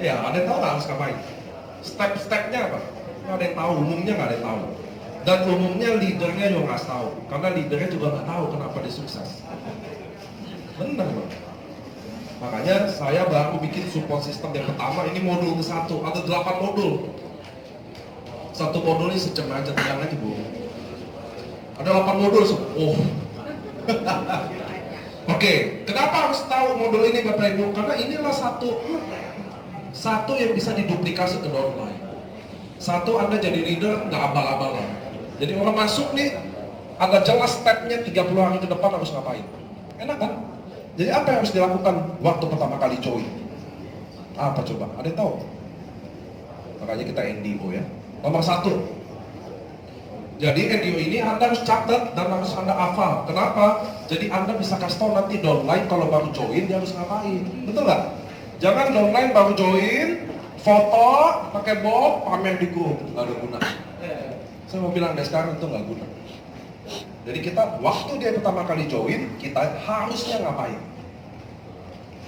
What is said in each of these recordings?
Ya, ada yang tahu nggak harus ngapain? Step-stepnya apa? Nggak ada yang tahu, umumnya nggak ada yang tahu. Dan umumnya leadernya juga nggak tahu, karena leadernya juga nggak tahu kenapa dia sukses. Benar loh. Makanya saya baru bikin support system yang pertama, ini modul ke-1, ada 8 modul. Satu modul ini sejam aja, tenang aja bu. Ada 8 modul, oh. Oke, kenapa harus tahu modul ini Bapak Ibu? Karena inilah satu yang bisa diduplikasi ke downline. Satu, Anda jadi leader nggak abal-abalan. Jadi orang masuk nih, ada jelas stepnya 30 hari ke depan harus ngapain. Enak kan? Jadi apa yang harus dilakukan waktu pertama kali join? Apa coba? Ada yang tahu? Makanya kita NDO ya. Nomor 1. Jadi NDO ini Anda harus catat dan harus Anda hafal. Kenapa? Jadi Anda bisa kasih tahu nanti downline kalau baru join dia harus ngapain. Betul nggak? Jangan downline baru join, foto, pakai bob, pamer di grup, nggak ada guna. Saya mau bilang dari sekarang itu nggak guna. Jadi kita waktu dia pertama kali join, kita harusnya ngapain?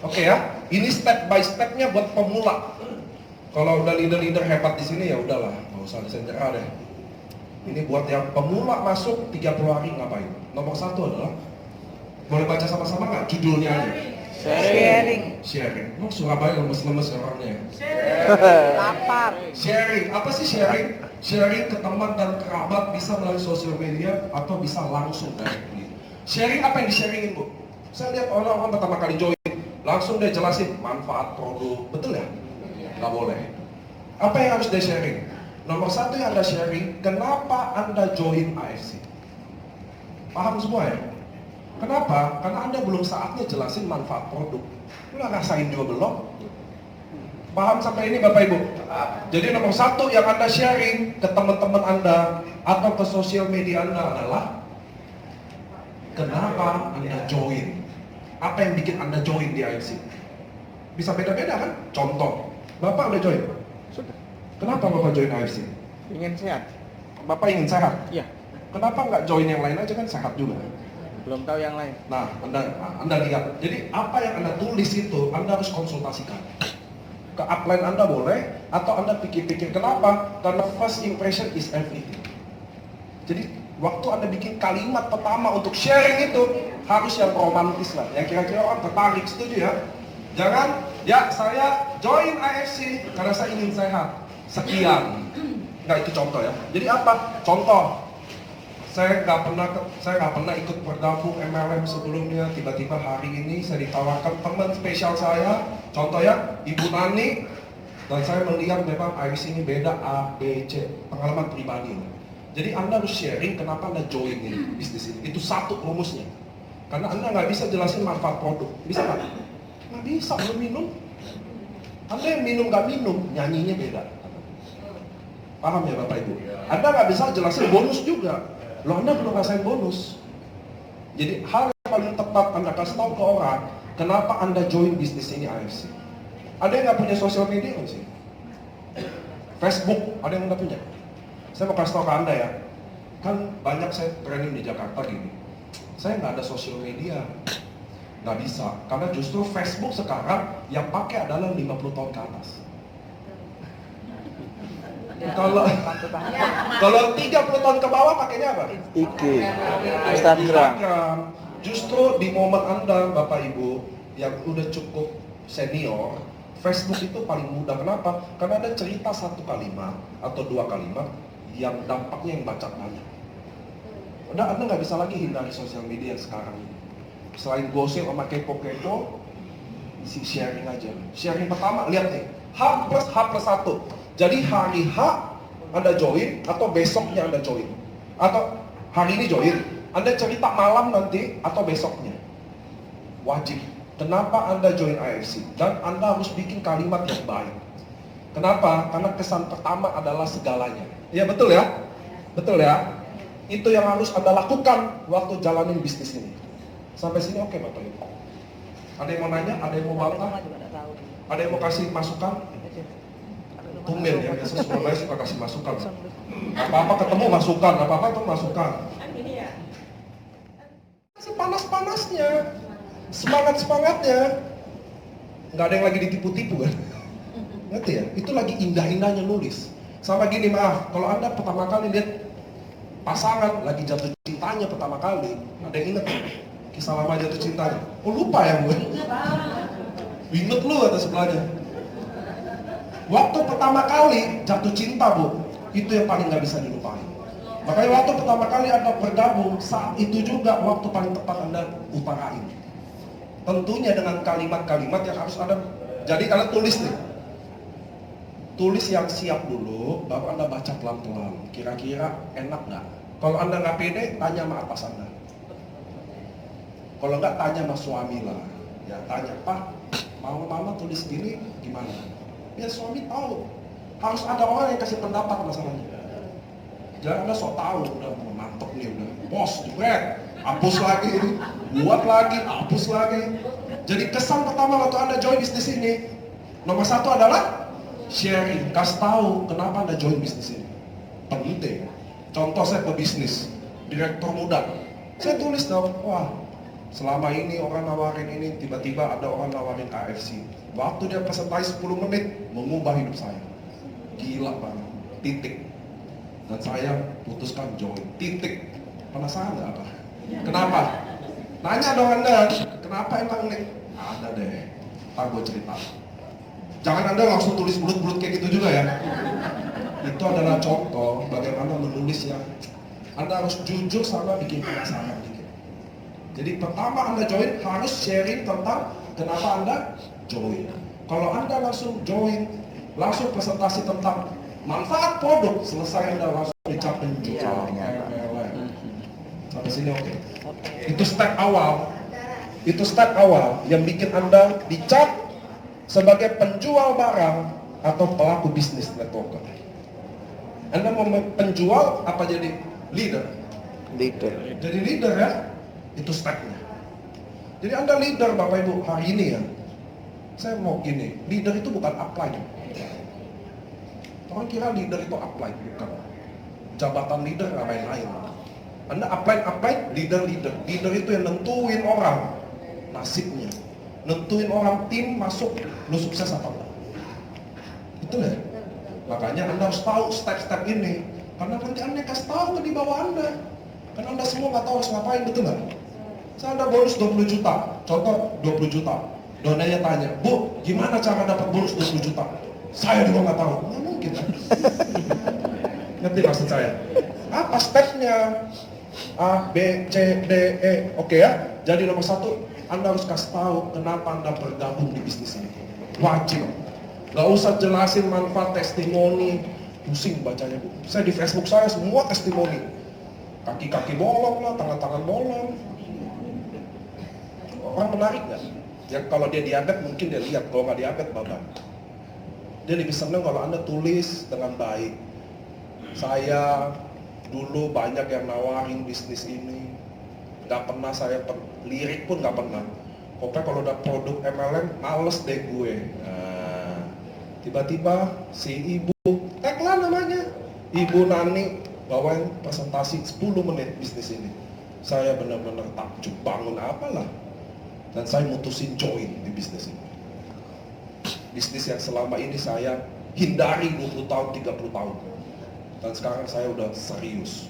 Oke ya, ini step by stepnya buat pemula. Kalau udah leader-leader hebat di sini ya udahlah, nggak usah disenjera deh. Ini buat yang pemula masuk 30 hari ngapain? Nomor 1 adalah, boleh baca sama-sama nggak judulnya aja? Sharing. Oh, Surabaya lemes-lemes orangnya. Lapar. Sharing, apa sih sharing? Sharing ke teman dan kerabat bisa melalui sosial media atau bisa langsung directly. Sharing apa yang di-sharingin bu? Saya lihat orang-orang pertama kali join, langsung dia jelasin manfaat produk, betul ya? Nggak boleh. Apa yang harus dia sharing? Nomor 1 yang Anda sharing, kenapa Anda join AFC? Paham semua ya? Kenapa? Karena Anda belum saatnya jelasin manfaat produk. Lu rasain juga belum? Paham sampai ini Bapak Ibu? Jadi nomor 1 yang Anda sharing ke teman-teman Anda atau ke sosial media Anda adalah kenapa Anda join? Apa yang bikin Anda join di AFC? Bisa beda-beda kan? Contoh, Bapak udah join? Sudah. Kenapa Bapak join AFC? Ingin sehat? Bapak ingin sehat? Iya. Kenapa nggak join yang lain aja kan sehat juga? Belum tahu yang lain. Nah, Anda lihat. Jadi apa yang Anda tulis itu Anda harus konsultasikan. Ke upline Anda boleh, atau Anda pikir-pikir. Kenapa? Karena first impression is everything. Jadi waktu Anda bikin kalimat pertama untuk sharing itu harus yang romantis lah, yang kira-kira orang tertarik, setuju ya? Jangan, ya saya join AFC karena saya ingin sehat. Sekian. Nggak, itu contoh ya. Jadi apa? Contoh. Saya nggak pernah ikut bergabung MLM sebelumnya. Tiba-tiba hari ini saya ditawarkan teman spesial saya, contoh ya, Ibu Nani, dan saya melihat memang AFC ini beda A, B, C, pengalaman pribadi. Jadi Anda harus sharing kenapa Anda join ini bisnis ini. Itu satu rumusnya. Karena Anda nggak bisa jelasin manfaat produk. Bisa nggak? Nggak bisa. Belum minum. Anda yang minum nggak minum, nyanyinya beda. Paham ya Bapak Ibu? Anda nggak bisa jelasin bonus juga. Loh, Anda belum rasain bonus. Jadi hal yang paling tepat Anda kasih tahu ke orang, kenapa Anda join bisnis ini AFC. Ada yang nggak punya sosial media nggak sih? Facebook, ada yang nggak punya? Saya mau kasih tahu ke Anda ya, kan banyak saya training di Jakarta gini. Saya nggak ada sosial media, nggak bisa, karena justru Facebook sekarang yang pakai adalah 50 tahun ke atas. Kalau 30 tahun ke bawah pakainya apa? IG, Instagram. Justru di momen Anda Bapak Ibu yang udah cukup senior, Facebook itu paling mudah. Kenapa? Karena ada cerita 1 kalimat atau 2 kalimat yang dampaknya yang baca banyak. Udah Anda nggak bisa lagi hindari sosial media sekarang. Selain gosip sama kepo-kepo, isi sharing aja. Sharing pertama, lihat nih, H+1. Jadi hari H Anda join atau besoknya Anda join, atau hari ini join, Anda cerita malam nanti atau besoknya. Wajib. Kenapa Anda join AFC? Dan Anda harus bikin kalimat yang baik. Kenapa? Karena kesan pertama adalah segalanya. Iya betul ya? Betul ya? Itu yang harus Anda lakukan waktu jalanin bisnis ini. Sampai sini oke Bapak Ibu? Ada yang mau nanya? Ada yang mau bantah? Ada yang mau kasih masukan? Tumben ya, biasanya Surabaya suka kasih masukan. Apa-apa ketemu masukan, apa-apa itu masukan. Kasih panas-panasnya, semangat-semangatnya. Nggak ada yang lagi ditipu-tipu kan? Ngerti ya? Itu lagi indah-indahnya nulis. Sama gini, maaf, kalau Anda pertama kali lihat pasangan lagi jatuh cintanya pertama kali, ada yang inget kisah lama jatuh cintanya? Oh lupa ya gue? Inget lu kata sebelahnya. Waktu pertama kali jatuh cinta bu, itu yang paling gak bisa dilupain. Makanya waktu pertama kali Anda bergabung, saat itu juga waktu paling tepat Anda utarain. Tentunya dengan kalimat-kalimat yang harus Anda, jadi Anda tulis nih. Tulis yang siap dulu, baru Anda baca pelan-pelan. Kira-kira enak nggak? Kalau Anda nggak pede, tanya sama atas Anda. Kalau nggak, tanya sama suami lah. Ya tanya, Pak, mau mama tulis gini gimana? Biar suami tahu. Harus ada orang yang kasih pendapat masalahnya. Jangan Anda sok tahu, udah mantep nih, udah bos, jebret, hapus lagi, buat lagi, hapus lagi. Jadi kesan pertama waktu Anda join bisnis ini, nomor satu adalah sharing, kasih tahu kenapa Anda join bisnis ini. Penting. Contoh saya pebisnis, direktur muda. Saya tulis dong, wah selama ini orang nawarin ini, tiba-tiba ada orang nawarin KFC. Waktu dia presentasi 10 menit, mengubah hidup saya. Gila banget, titik. Dan saya putuskan join, titik. Penasaran nggak apa? Kenapa? Nanya dong Anda, kenapa emang nih? Ada deh, ntar gue cerita. Jangan Anda langsung tulis bulut-bulut kayak gitu juga ya. Itu adalah contoh bagaimana menulis yang Anda harus jujur sama bikin penasaran dikit. Jadi pertama Anda join harus sharing tentang kenapa Anda join. Kalau Anda langsung join, langsung presentasi tentang manfaat produk, selesai Anda langsung dicap penjual. Sampai sini oke. Itu step awal. Itu step awal yang bikin Anda dicap sebagai penjual barang atau pelaku bisnis networker. Anda mau penjual apa jadi leader? Leader. Jadi leader ya, itu stepnya. Jadi Anda leader Bapak Ibu hari ini ya. Saya mau gini, leader itu bukan upline. Orang kira leader itu upline, bukan. Jabatan leader nggak main-main. Anda upline, leader. Leader itu yang nentuin orang nasibnya. Nentuin orang tim masuk, lu sukses apa enggak. Itu ya. Makanya Anda harus tahu step-step ini. Karena nanti Anda kasih tahu ke di bawah Anda. Karena Anda semua nggak tahu harus ngapain, betul nggak? Saya ada bonus 20 juta, contoh 20 juta. Donanya tanya, Bu, gimana cara dapat bonus 20 juta? Saya juga nggak tahu. Nggak mungkin kan? Ngerti maksud saya? Apa stepnya? A, B, C, D, E. Oke ya? Jadi nomor satu, Anda harus kasih tahu kenapa Anda bergabung di bisnis ini. Wajib. Gak usah jelasin manfaat testimoni. Pusing bacanya Bu. Saya di Facebook saya semua testimoni. Kaki-kaki bolong lah, tangan-tangan bolong. Orang menarik gak? Ya kalau dia diabetes mungkin dia lihat, kalau nggak diabetes bapak. Dia lebih senang kalau Anda tulis dengan baik. Saya dulu banyak yang nawarin bisnis ini. Gak pernah saya lirik pun gak pernah. Pokoknya kalau udah produk MLM, males deh gue. Nah, tiba-tiba si ibu, tagline namanya, Ibu Nani bawain presentasi 10 menit bisnis ini. Saya benar-benar takjub, bangun apalah. Dan saya mutusin join di bisnis ini. Bisnis yang selama ini saya hindari 20 tahun, 30 tahun. Dan sekarang saya udah serius.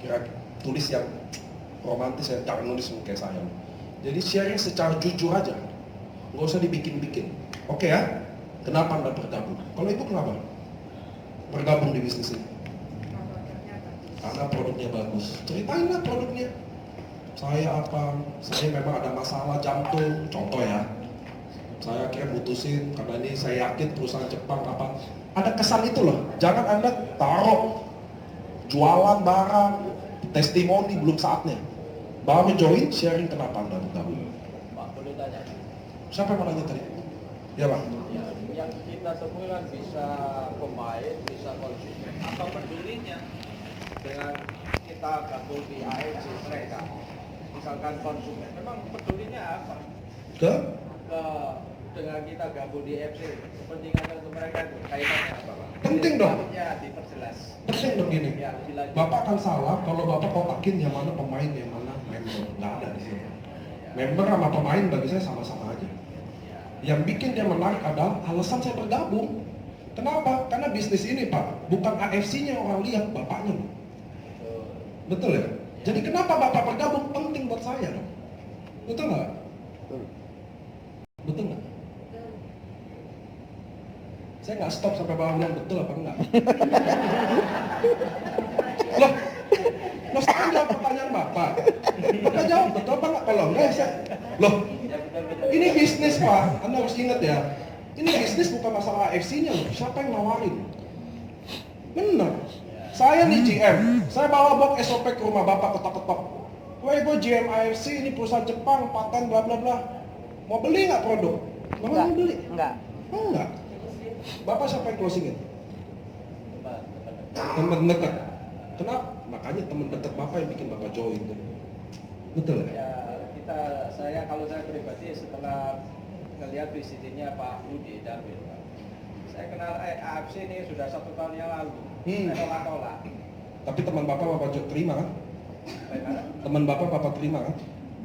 Kira tulis yang romantis ya, jangan nulis kayak saya. Jadi sharing secara jujur aja, nggak usah dibikin-bikin. Oke ya? Kenapa Anda bergabung? Kalau Ibu kenapa bergabung di bisnis ini? Karena produknya bagus. Ceritainlah produknya. Saya apa? Saya memang ada masalah jantung, contoh ya. Saya akhirnya mutusin karena ini saya yakin perusahaan Jepang apa. Ada kesan itu loh. Jangan Anda taruh jualan barang, testimoni belum saatnya. Baru join, sharing kenapa Anda bergabung. Pak, boleh tanya? Siapa yang mau nanya tadi? Ya Pak. Ya, yang kita temui kan bisa pemain, bisa konsumen. Apa pedulinya dengan kita gabung di AFC mereka? Misalkan konsumen, memang pedulinya apa? Dengan kita gabung di AFC, kepentingan untuk mereka itu kaitannya apa Pak? Penting dong. Ya, diperjelas. Penting dong gini. Ya, lebih lanjut. Bapak akan salah kalau Bapak kotakin yang mana pemain, yang mana member. Nggak ada di sini. Member sama pemain bagi saya sama-sama aja. Yang bikin dia menarik adalah alasan saya bergabung. Kenapa? Karena bisnis ini Pak, bukan AFC-nya orang lihat, bapaknya loh. Betul ya? Jadi kenapa bapak bergabung penting buat saya dong? Betul nggak? Betul nggak? Saya nggak stop sampai bapak bilang betul apa enggak. Loh sekarang jawab pertanyaan bapak. Bapak jawab betul apa enggak? Kalau enggak saya, loh ini bisnis Pak, Anda harus ingat ya. Ini bisnis bukan masalah AFC-nya loh. Siapa yang nawarin? Benar. Saya nih GM, saya bawa box SOP ke rumah bapak ketok-ketok. Woi gue GM AFC, ini perusahaan Jepang, paten bla bla bla. Mau beli nggak produk? Bapak mau beli? Enggak. Oh enggak. Bapak siapa yang closingin? Teman dekat. Kenapa? Makanya teman dekat bapak yang bikin bapak join tuh. Betul ya? Ya saya kalau saya pribadi setelah ngelihat visinya Pak Budi Damil, saya kenal AFC ini sudah 1 tahun yang lalu. Saya tolak. Tapi teman bapak terima kan? Bagaimana? Teman bapak terima kan?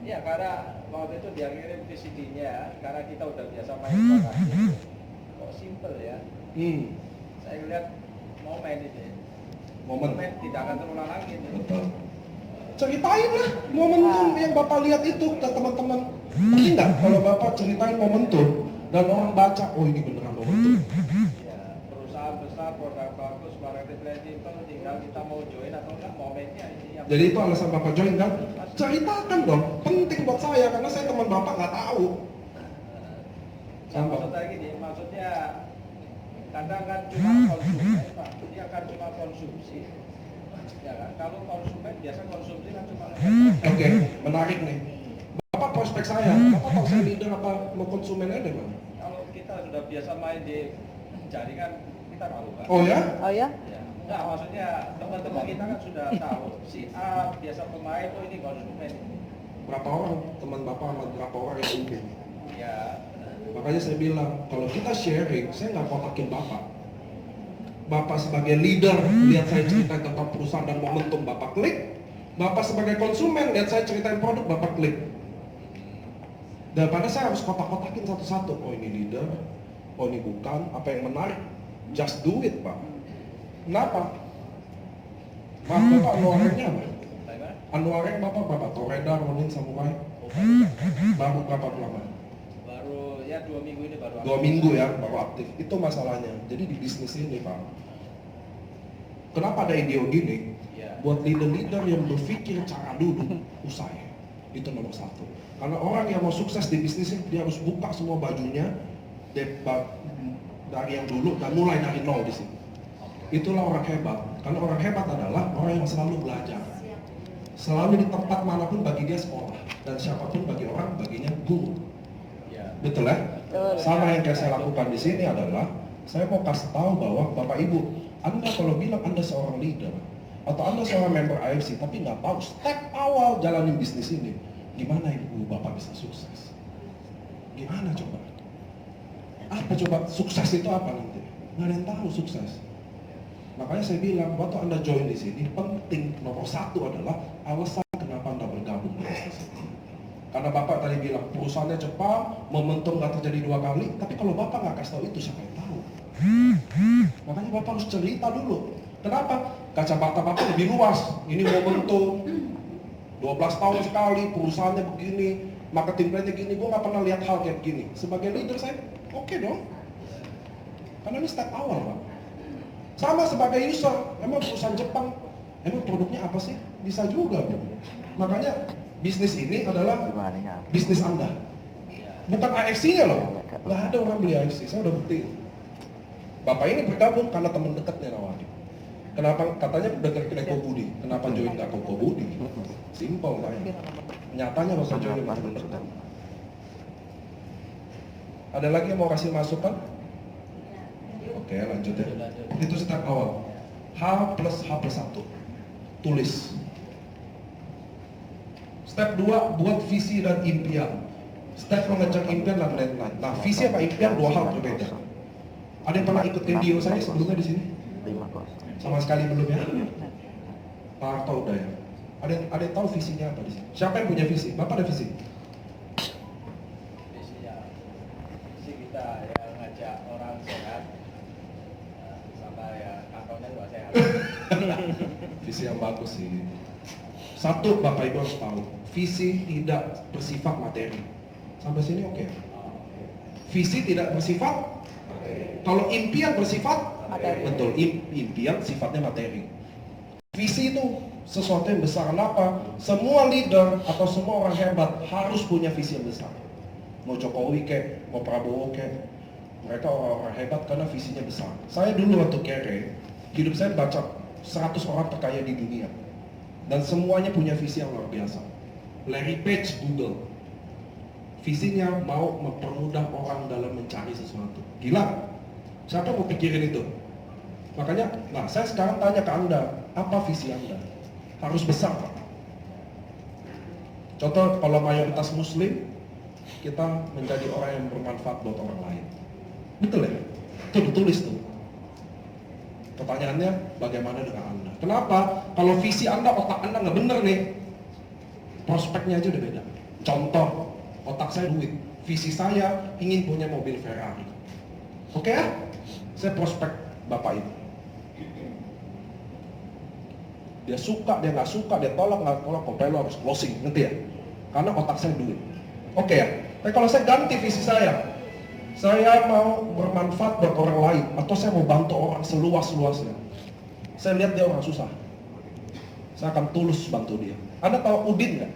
Ya karena waktu itu dia ngirim VCD-nya, karena kita udah biasa main barang. Kok simple ya? Saya lihat momen ini. Momen tidak akan terulang lagi. Betul. Ceritain lah momentum yang bapak lihat itu ke teman-teman. Tapi enggak kalau bapak ceritain momentum dan orang baca, oh ini beneran momentum. Ya, perusahaan besar, produk bagus, market kredibel, tinggal kita mau join atau enggak, momennya ini yang. Jadi itu alasan bapak join kan? Ceritakan dong, penting buat saya karena saya teman bapak nggak tahu. Maksud saya gini, maksudnya kadang kan cuma konsumen Pak, dia kan cuma konsumsi. Ya kan, kalau konsumen biasa konsumsi kan cuma. Oke, menarik nih. Bapak prospek saya, bapak tahu saya leader apa mau konsumen aja Bang? Kalau kita sudah biasa main di jaringan, kita tahu Pak. Oh ya? Oh ya? Ya. Nah, maksudnya teman-teman kita kan sudah tahu si A biasa pemain, oh ini konsumen. Berapa orang teman bapak sama berapa orang yang mungkin? Ya. Makanya saya bilang, kalau kita sharing, saya nggak kotakin bapak. Bapak sebagai leader, lihat saya ceritain tentang perusahaan dan momentum, bapak klik. Bapak sebagai konsumen, lihat saya ceritain produk, bapak klik. Daripada saya harus kotak-kotakin satu-satu. Oh ini leader, oh ini bukan, apa yang menarik. Just do it Pak. Kenapa? Maaf bapak, anuarengnya apa? Bagaimana? Anuareng bapak berapa? Toreda, Ronin, Samurai? Baru berapa lama? Baru ya 2 minggu ini baru. 2 minggu ya baru aktif. Itu masalahnya. Jadi di bisnis ini Pak, kenapa ada ide gini? Ya. Buat leader-leader yang berpikir cara dulu, usai. Itu nomor 1. Karena orang yang mau sukses di bisnisnya, dia harus buka semua bajunya dari yang dulu dan mulai dari nol di sini. Itulah orang hebat. Karena orang hebat adalah orang yang selalu belajar. Selalu di tempat manapun bagi dia sekolah, dan siapapun bagi orang baginya guru. Ya. Betul ya? Betul. Sama yang kayak saya lakukan di sini adalah saya mau kasih tahu bahwa Bapak Ibu, Anda kalau bilang Anda seorang leader atau Anda seorang member AFC tapi nggak tahu step awal jalanin bisnis ini, gimana Ibu Bapak bisa sukses? Gimana coba? Apa coba sukses itu apa nanti? Nggak ada yang tahu sukses. Makanya saya bilang waktu Anda join di sini penting nomor 1 adalah alasan kenapa Anda bergabung di bisnis ini. Karena Bapak tadi bilang perusahaannya Jepang, momentum nggak terjadi 2 kali, tapi kalau Bapak nggak kasih tahu itu siapa yang tahu? Makanya Bapak harus cerita dulu. Kenapa? Kacamata Bapak lebih luas. Ini momentum 12 tahun sekali, perusahaannya begini, marketing plan-nya gini, gue nggak pernah lihat hal kayak gini. Sebagai leader saya, oke dong. Karena ini step awal Pak. Sama sebagai user, emang perusahaan Jepang, emang produknya apa sih? Bisa juga Bro. Makanya bisnis ini adalah bisnis Anda. Bukan AFC-nya loh. Nggak ada orang beli AFC, saya udah bukti. Bapak ini bergabung karena teman dekatnya nawarin. Kenapa katanya dekat ke Eko Budi? Kenapa join ke Eko Budi? Simple Pak. Nyatanya masa join dengan teman dekat. Ada lagi yang mau kasih masukan? Oke, lanjut ya. Itu step awal. H plus 1. Tulis. Step 2, buat visi dan impian. Step mengejar impian dan deadline. Nah, visi apa impian 2 hal berbeda. Ada yang pernah ikut MBO saya sebelumnya di sini? Sama sekali belum ya? Pak Harto udah ya. Ada yang tahu visinya apa di sini? Siapa yang punya visi? Bapak ada visi? Visinya. Visi kita yang ngajak orang sehat sama ya kantongnya juga sehat. Visi yang bagus sih. Satu, Bapak Ibu harus tahu, visi tidak bersifat materi. Sampai sini oke? Visi tidak bersifat materi. Kalau impian bersifat Materi. betul, impian sifatnya materi. Visi itu sesuatu yang besar. Kenapa? Semua leader atau semua orang hebat harus punya visi yang besar. Mau Jokowi kek, mau Prabowo kek, mereka orang-orang hebat karena visinya besar. Saya dulu waktu kere, hidup saya baca 100 orang terkaya di dunia. Dan semuanya punya visi yang luar biasa. Larry Page, Google. Visinya mau mempermudah orang dalam mencari sesuatu. Gila, siapa mau pikirin itu? Makanya, nah saya sekarang tanya ke Anda, apa visi Anda? Harus besar, Pak. Contoh, kalau mayoritas Muslim, kita menjadi orang yang bermanfaat buat orang lain. Betul ya? Itu ditulis tuh. Pertanyaannya, bagaimana dengan Anda? Kenapa? Kalau visi Anda, otak Anda nggak bener nih, prospeknya aja udah beda. Contoh, otak saya duit. Visi saya ingin punya mobil Ferrari. Oke ya? Saya prospek Bapak Ibu. Dia suka, dia nggak suka, dia tolak, nggak tolak, kompelo harus closing, ngerti ya? Karena otak saya duit. Oke ya? Tapi kalau saya ganti visi saya mau bermanfaat buat orang lain, atau saya mau bantu orang seluas-luasnya. Saya lihat dia orang susah, saya akan tulus bantu dia. Anda tahu Udin nggak?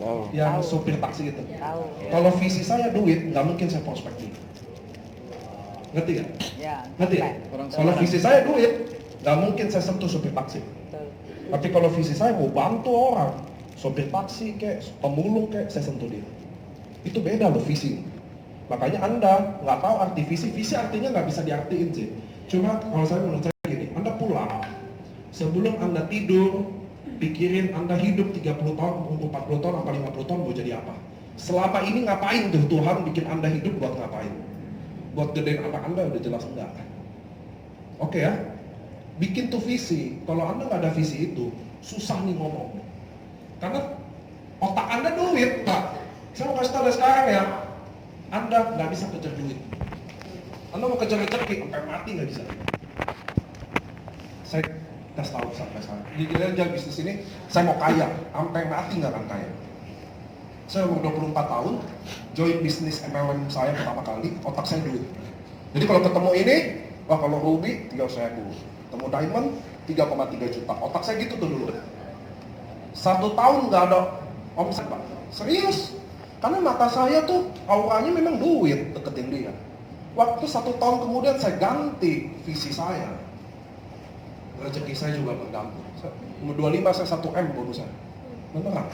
Wow. Yang Tahu. sopir taksi itu. Tahu. Kalau visi saya duit, nggak mungkin saya prospek dia. Ngerti nggak? Ya. Ngerti ya? Orang Kalau sembarang. visi saya duit, nggak mungkin saya sentuh sopir taksi. Betul. Tapi kalau visi saya mau bantu orang, sopir taksi kayak, pemulung kayak, saya sentuh dia. Itu beda loh visi. Makanya Anda nggak tahu arti visi. Visi artinya nggak bisa diartiin sih. Cuma kalau saya menurut saya gini, Anda pulang, sebelum Anda tidur, pikirin Anda hidup 30 tahun, 40 tahun, apa 50 tahun mau jadi apa. Selama ini ngapain tuh Tuhan bikin Anda hidup buat ngapain? Buat gedein anak Anda udah jelas enggak. Oke ya? Bikin tuh visi. Kalau Anda nggak ada visi itu, susah nih ngomong. Karena otak Anda duit, Pak. Saya mau kasih tahu sekarang ya, Anda nggak bisa kejar duit. Anda mau kejar rezeki, sampai mati nggak bisa. Saya kasih tahu sampai sekarang. Di jalan bisnis ini, saya mau kaya, sampai mati nggak akan kaya. Saya umur 24 tahun, join bisnis MLM saya pertama kali, otak saya duit. Jadi kalau ketemu ini, wah kalau ruby 300.000, ketemu diamond 3,3 juta. Otak saya gitu tuh dulu. 1 tahun nggak ada omset, Pak. Serius. Karena mata saya tuh auranya memang duit deketin dia. Waktu 1 tahun kemudian saya ganti visi saya. Rezeki saya juga berganti. Umur 25 saya 1M bonusnya. Beneran.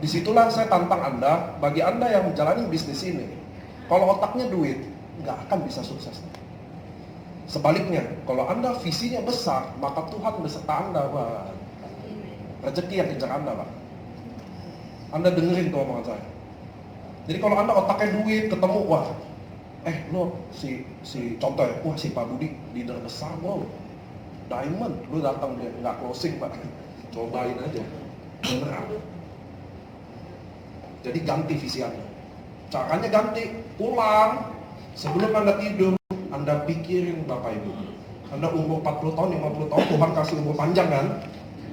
Disitulah saya tantang Anda, bagi Anda yang menjalani bisnis ini, kalau otaknya duit, nggak akan bisa sukses. Sebaliknya, kalau Anda visinya besar, maka Tuhan beserta Anda, Pak. Rezeki yang kejar Anda, Pak. Anda dengerin tuh omongan saya. Jadi kalau Anda otaknya duit, ketemu, wah, lo si contoh ya, wah si Pak Budi, leader besar bro, diamond, lo datang dia nggak closing Pak, cobain aja, beneran. Jadi ganti visi Anda. Caranya ganti, pulang, sebelum Anda tidur, Anda pikirin Bapak Ibu. Anda umur 40 tahun, 50 tahun, Tuhan kasih umur panjang kan?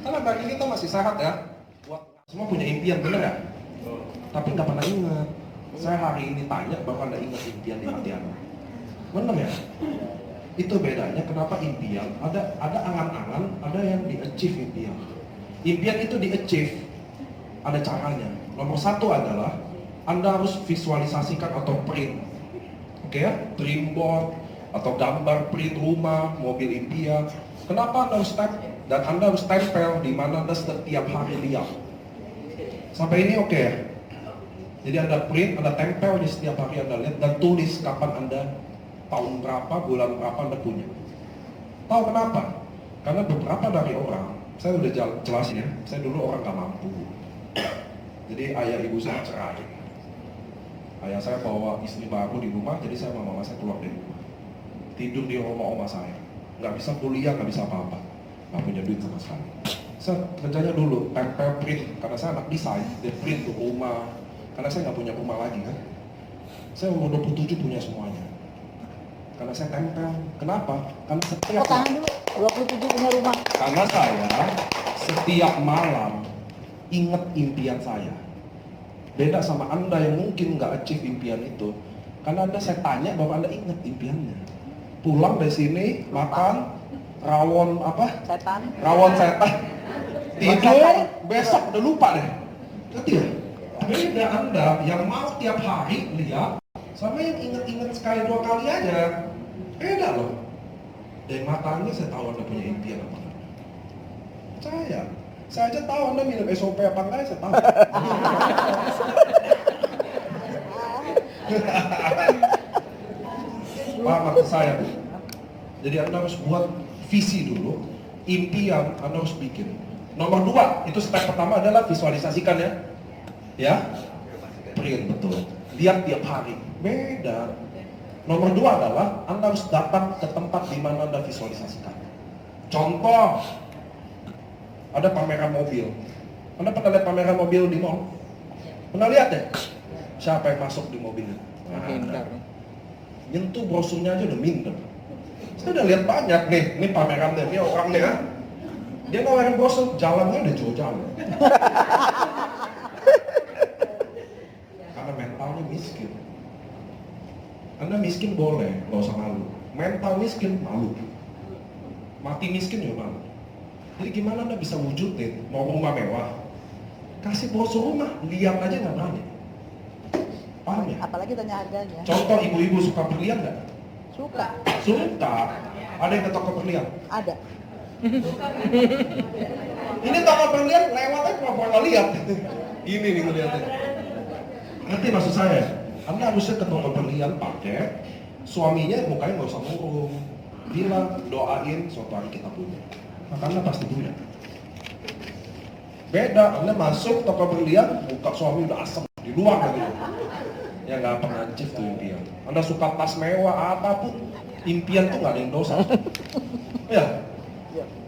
Karena bagi kita masih sehat ya. Semua punya impian, bener nggak? Tapi nggak pernah ingat. Saya hari ini tanya bahwa Anda ingat impian di hati Anda. Bener ya? Itu bedanya kenapa impian, ada angan-angan, ada yang di-achieve impian. Impian itu di-achieve, ada caranya. Nomor 1 adalah Anda harus visualisasikan atau print. Oke ya? Dream board atau gambar print rumah, mobil impian. Kenapa Anda harus dan Anda harus tempel di mana Anda setiap hari lihat. Sampai ini oke ya? Jadi Anda print, Anda tempel di setiap hari Anda lihat dan tulis kapan Anda, tahun berapa, bulan berapa Anda punya. Tahu kenapa? Karena beberapa dari orang, saya udah jelasin ya, saya dulu orang gak mampu. Jadi ayah ibu saya cerai. Ayah saya bawa istri baru di rumah, jadi saya sama mama saya keluar dari rumah. Tidur di rumah oma saya. Nggak bisa kuliah, nggak bisa apa-apa. Nggak punya duit sama sekali. Saya kerjanya dulu, tempel print. Karena saya anak desain, dia print tuh rumah. Karena saya nggak punya rumah lagi kan. Saya umur 27 punya semuanya. Karena saya tempel. Kenapa? Karena setiap Oh, tahan dulu. 27 punya rumah. karena saya setiap malam ingat impian saya. Beda sama Anda yang mungkin nggak achieve impian itu. Karena Anda saya tanya bahwa Anda ingat impiannya. Pulang dari sini makan rawon apa? Setan. Rawon setan. Tidur besok udah lupa deh. Ngerti ya? Beda Anda yang mau tiap hari lihat sama yang ingat-ingat sekali 2 kali aja. Beda loh. Dari matanya saya tahu Anda punya impian apa enggak. Saya aja tahu Anda minum SOP apa enggak, saya tahu. Paham maksud saya? Jadi Anda harus buat visi dulu, impian Anda harus bikin. Nomor 2, itu step pertama adalah visualisasikan ya. Ya? Print, betul. Lihat tiap hari. Beda. Nomor 2 adalah Anda harus datang ke tempat di mana Anda visualisasikan. Contoh, ada pameran mobil. Anda pernah lihat pameran mobil di mall? Pernah lihat ya? Siapa yang masuk di mobilnya? Minder. Nyentuh brosurnya aja udah minder. Saya udah lihat banyak nih, ini pamerannya, ini orangnya. Dia nawarin brosur, jalannya udah jauh-jauh. Karena mentalnya miskin. Anda miskin boleh, nggak usah malu. Mental miskin, malu. Mati miskin juga malu. Jadi gimana Anda bisa wujudin mau rumah mewah? Kasih brosur rumah, lihat aja nggak berani. Paham ya? Apalagi tanya harganya. Contoh ibu-ibu suka berlian nggak? Suka. Suka. Ada yang ke toko berlian? Ada. Ini toko berlian lewat aja nggak pernah lihat. Ini nih ngeliatnya. Ngerti maksud saya? Anda harusnya ke toko berlian pakai suaminya mukanya nggak usah murung. Bilang doain suatu hari kita punya. Maka Anda pasti punya. Beda, Anda masuk toko berlian, muka suami udah asem di luar gitu. Ya nggak pernah achieve tuh impian. Anda suka tas mewah apapun, impian tuh nggak ada yang dosa. Ya,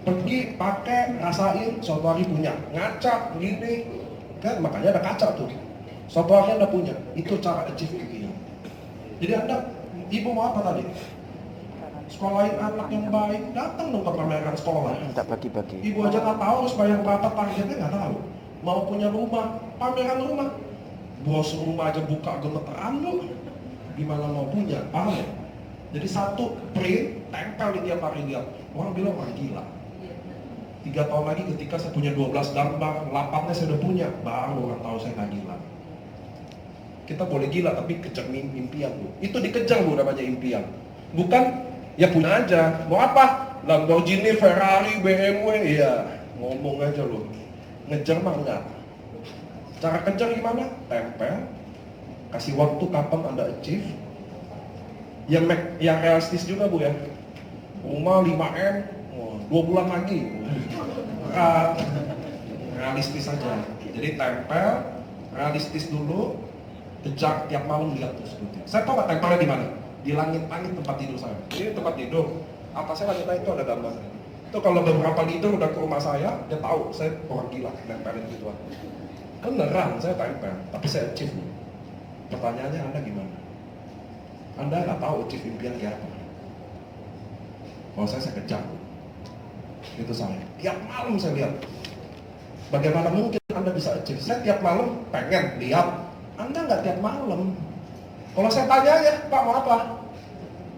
pergi pakai rasain suatu hari punya, ngaca gini kan makanya ada kaca tuh. Suatu hari Anda punya, itu cara achieve impian. Jadi Anda, ibu mau apa tadi? Sekolahin anak yang baik, datang dong ke pameran sekolah. Minta bagi-bagi. Ibu aja nggak tahu harus bayar berapa targetnya nggak tahu. Mau punya rumah, pameran rumah. Bos rumah aja buka gemeteran lu. Gimana mau punya, paham ya? Jadi satu, print, tempel di tiap hari lihat. Orang bilang orang gila. 3 tahun lagi ketika saya punya 12 gambar, 8-nya saya udah punya, baru orang tahu saya nggak gila. Kita boleh gila tapi kejar impian bu. Itu dikejar bu namanya impian. Bukan ya punya aja. Mau apa? Lamborghini, Ferrari, BMW, ya ngomong aja lo. Ngejar mah enggak. Cara kejar gimana? Tempel. Kasih waktu kapan Anda achieve. Yang realistis juga bu ya. Rumah 5M, 2 bulan lagi. Berat. Realistis aja. Jadi tempel, realistis dulu. Kejar tiap malam lihat tuh sebetulnya. Saya tahu nggak tempelnya di mana? Di langit-langit tempat tidur saya. Ini tempat tidur. Atasnya langit itu ada gambarnya. Itu kalau beberapa leader udah ke rumah saya, dia tahu saya orang gila nempelin gituan. Beneran saya tempel, tapi saya achieve. Pertanyaannya Anda gimana? Anda nggak tahu achieve impian kayak apa? Kalau saya kejar. Itu saya. Tiap malam saya lihat. Bagaimana mungkin Anda bisa achieve? Saya tiap malam pengen lihat. Anda nggak tiap malam. Kalau saya tanya aja, Pak mau apa?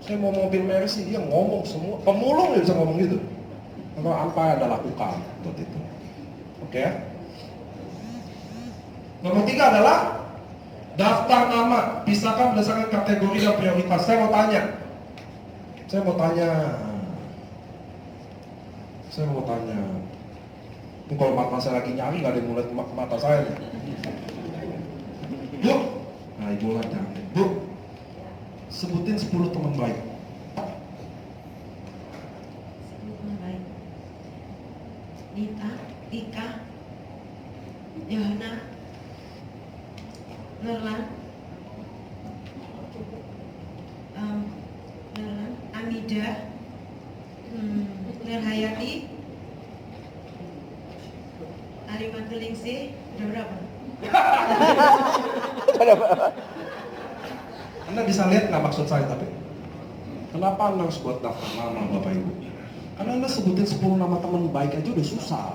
Saya mau mobil Mercy, dia ngomong semua. Pemulung dia bisa ngomong gitu. Kalau apa yang Anda lakukan buat itu? Oke? Nomor 3 adalah daftar nama, pisahkan berdasarkan kategori dan prioritas. Saya mau tanya. Ini kalau mata saya lagi nyari, nggak ada yang mulai mata saya nih. Bu, nah ibu lah cantik. Bu, sebutin 10 teman baik. 10 teman baik. Nita, Tika, Yohana, Nerlan, Amida, Nerhayati, Arimantulingsih, udah berapa? Anda bisa lihat nggak maksud saya tapi? Kenapa Anda harus buat daftar nama Bapak Ibu? Karena Anda sebutin 10 nama teman baik aja udah susah.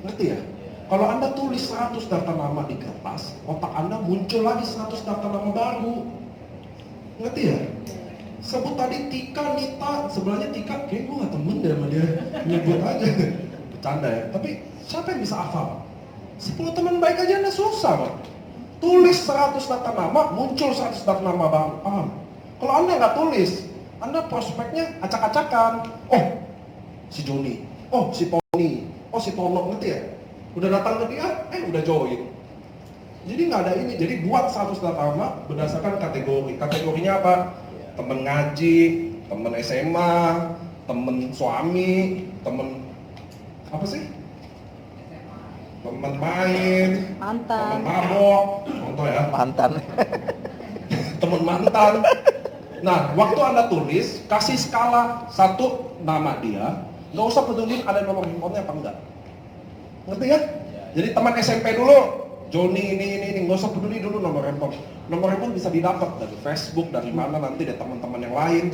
Ngerti ya? Kalau Anda tulis 100 daftar nama di kertas, otak Anda muncul lagi 100 daftar nama baru. Ngerti ya? Sebut tadi Tika, Nita, sebenarnya Tika, kayak gue gak temen deh sama dia. Nyebut aja. Bercanda ya. Tapi siapa yang bisa hafal? 10 teman baik aja Anda susah, Pak. Tulis 100 daftar nama, muncul 100 daftar nama baru. Paham? Kalau Anda nggak tulis, Anda prospeknya acak-acakan. Oh, si Joni. Oh, si Tony. Oh, si Tono, ngerti ya? Udah datang ke dia, udah join. Jadi nggak ada ini. Jadi buat 100 daftar nama berdasarkan kategori. Kategorinya apa? Temen ngaji, temen SMA, temen suami, temen apa sih? Temen main, Mantan. temen mabok, contoh ya. Mantan. Temen mantan. Nah, waktu Anda tulis, kasih skala 1 nama dia, nggak usah pedulin ada nomor handphonenya apa enggak. Ngerti ya? Jadi teman SMP dulu, Joni ini, nggak usah peduli dulu nomor handphone. Nomor handphone bisa didapat dari Facebook, dari mana nanti dari teman-teman yang lain.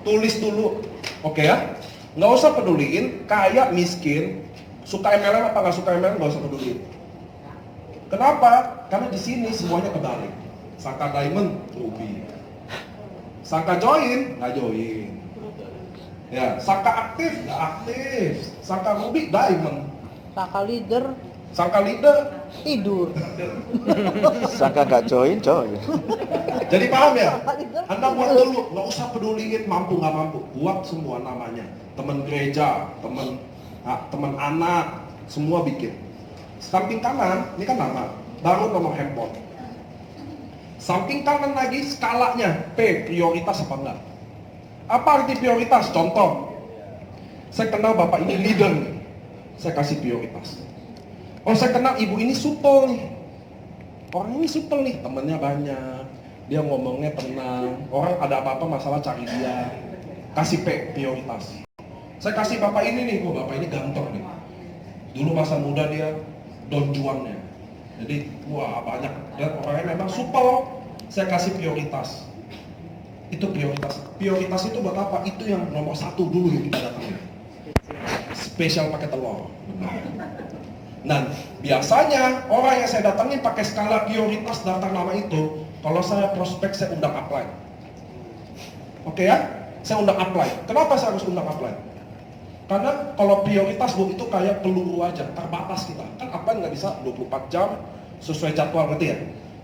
Tulis dulu, oke ya? Nggak usah peduliin, kaya, miskin, suka MLM apa nggak suka MLM, nggak usah peduliin. Kenapa? Karena di sini semuanya kebalik. Sangka diamond, ruby. Sangka join, nggak join. Ya, sangka aktif, nggak aktif. Sangka ruby, diamond. Sangka leader Sangka leader. tidur. Sangka nggak join. Jadi paham ya? Sangka leader Anda buat dulu, nggak usah peduliin mampu nggak mampu. Buat semua namanya. Teman gereja, teman anak, semua bikin. Samping kanan, ini kan nama, baru nomor handphone. Samping kanan lagi skalanya, P, prioritas apa enggak? Apa arti prioritas? Contoh, saya kenal bapak ini leader nih, saya kasih prioritas. Oh, saya kenal ibu ini supel nih, orang ini supel nih, temennya banyak, dia ngomongnya tenang, orang ada apa-apa masalah cari dia, kasih P, prioritas. Saya kasih bapak ini nih, oh bapak ini ganteng nih, dulu masa muda dia Don Juannya, jadi wah banyak, dan orangnya memang supel, saya kasih prioritas. Itu prioritas. Prioritas itu buat apa? Itu yang nomor 1 dulu yang kita datangin. Spesial pakai telur. Nah, biasanya orang yang saya datangin pakai skala prioritas daftar nama itu, kalau saya prospek saya undang apply. Oke ya? Saya undang apply. Kenapa saya harus undang apply? Karena kalau prioritas Bu itu kayak peluru aja, terbatas kita. Kan apply nggak bisa 24 jam sesuai jadwal, ngerti ya?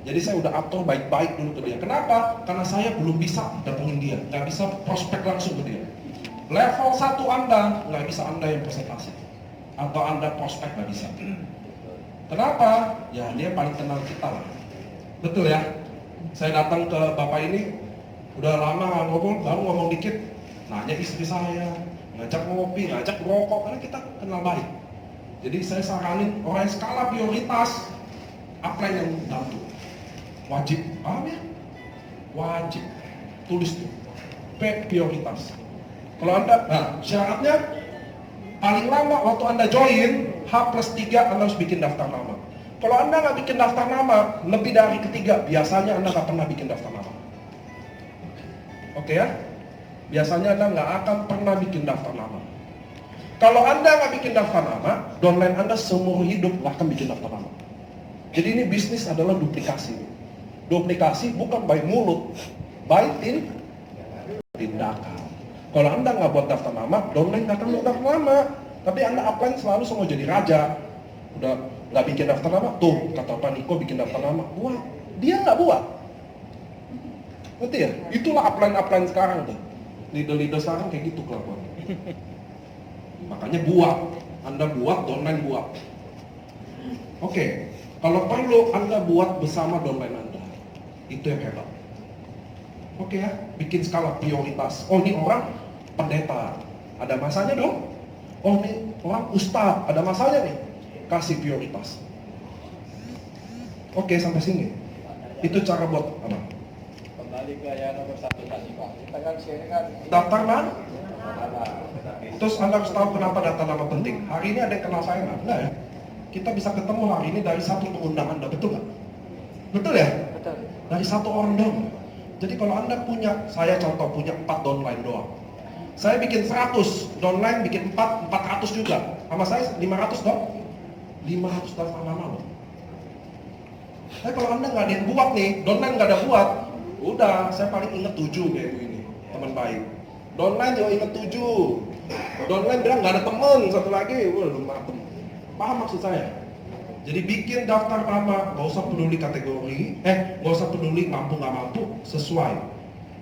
Jadi saya udah atur baik-baik dulu ke dia. Kenapa? Karena saya belum bisa datengin dia, nggak bisa prospek langsung ke dia. Level 1 Anda, nggak bisa Anda yang presentasi. Atau Anda prospek nggak bisa. Kenapa? Ya dia paling kenal kita lah. Betul ya? Saya datang ke bapak ini, udah lama nggak ngobrol, baru ngomong dikit, nanya istri saya, ngajak ngopi, ngajak rokok, karena kita kenal baik. Jadi saya saranin orang yang skala prioritas, apply yang bantu. Wajib, paham ya? Wajib, tulis tuh, P prioritas. Kalau Anda, nah syaratnya paling lama waktu Anda join, H+3 Anda harus bikin daftar nama. Kalau Anda nggak bikin daftar nama, lebih dari ketiga, biasanya Anda nggak pernah bikin daftar nama. Oke ya? Biasanya Anda nggak akan pernah bikin daftar nama. Kalau Anda nggak bikin daftar nama, downline Anda seumur hidup nggak akan bikin daftar nama. Jadi ini bisnis adalah duplikasi. Duplikasi bukan by mulut, by tindakan. Kalau Anda nggak buat daftar nama, downline nggak akan buat daftar nama. Tapi Anda apply selalu semua jadi raja. Udah nggak bikin daftar nama, tuh kata Pak Niko bikin daftar nama, buat. Dia nggak buat. Ngerti ya? Itulah upline sekarang tuh. Leader-leader sekarang kayak gitu kelakuan. Makanya buat. Anda buat, downline buat. Oke. Kalau perlu Anda buat bersama downline Anda. Itu yang hebat. Oke ya, bikin skala prioritas. Oh ini orang pendeta, ada masanya dong. Oh ini orang ustadz, ada masanya nih. Kasih prioritas. Oke, sampai sini. Itu cara buat apa? Kembali ke yang nomor 1 tadi Pak. Kita kan sini kan Daftar nama. Terus Anda harus tahu kenapa data nama penting. Hari ini ada yang kenal saya nggak? Enggak ya? Kita bisa ketemu hari ini dari 1 pengundang Anda, betul nggak? Betul ya? Betul. Dari 1 orang dong. Jadi kalau Anda punya, saya contoh punya 4 downline doang. Saya bikin 100, downline bikin 400 juga. Sama saya 500 dong. 500 daftar nama loh. Tapi kalau Anda nggak ada yang buat nih, downline nggak ada buat, udah saya paling inget 7 kayak ini, teman baik. Downline juga inget 7. Downline bilang nggak ada temen, satu lagi, belum matem. Paham maksud saya? Jadi bikin daftar nama, nggak usah peduli kategori, nggak usah peduli mampu nggak mampu, sesuai.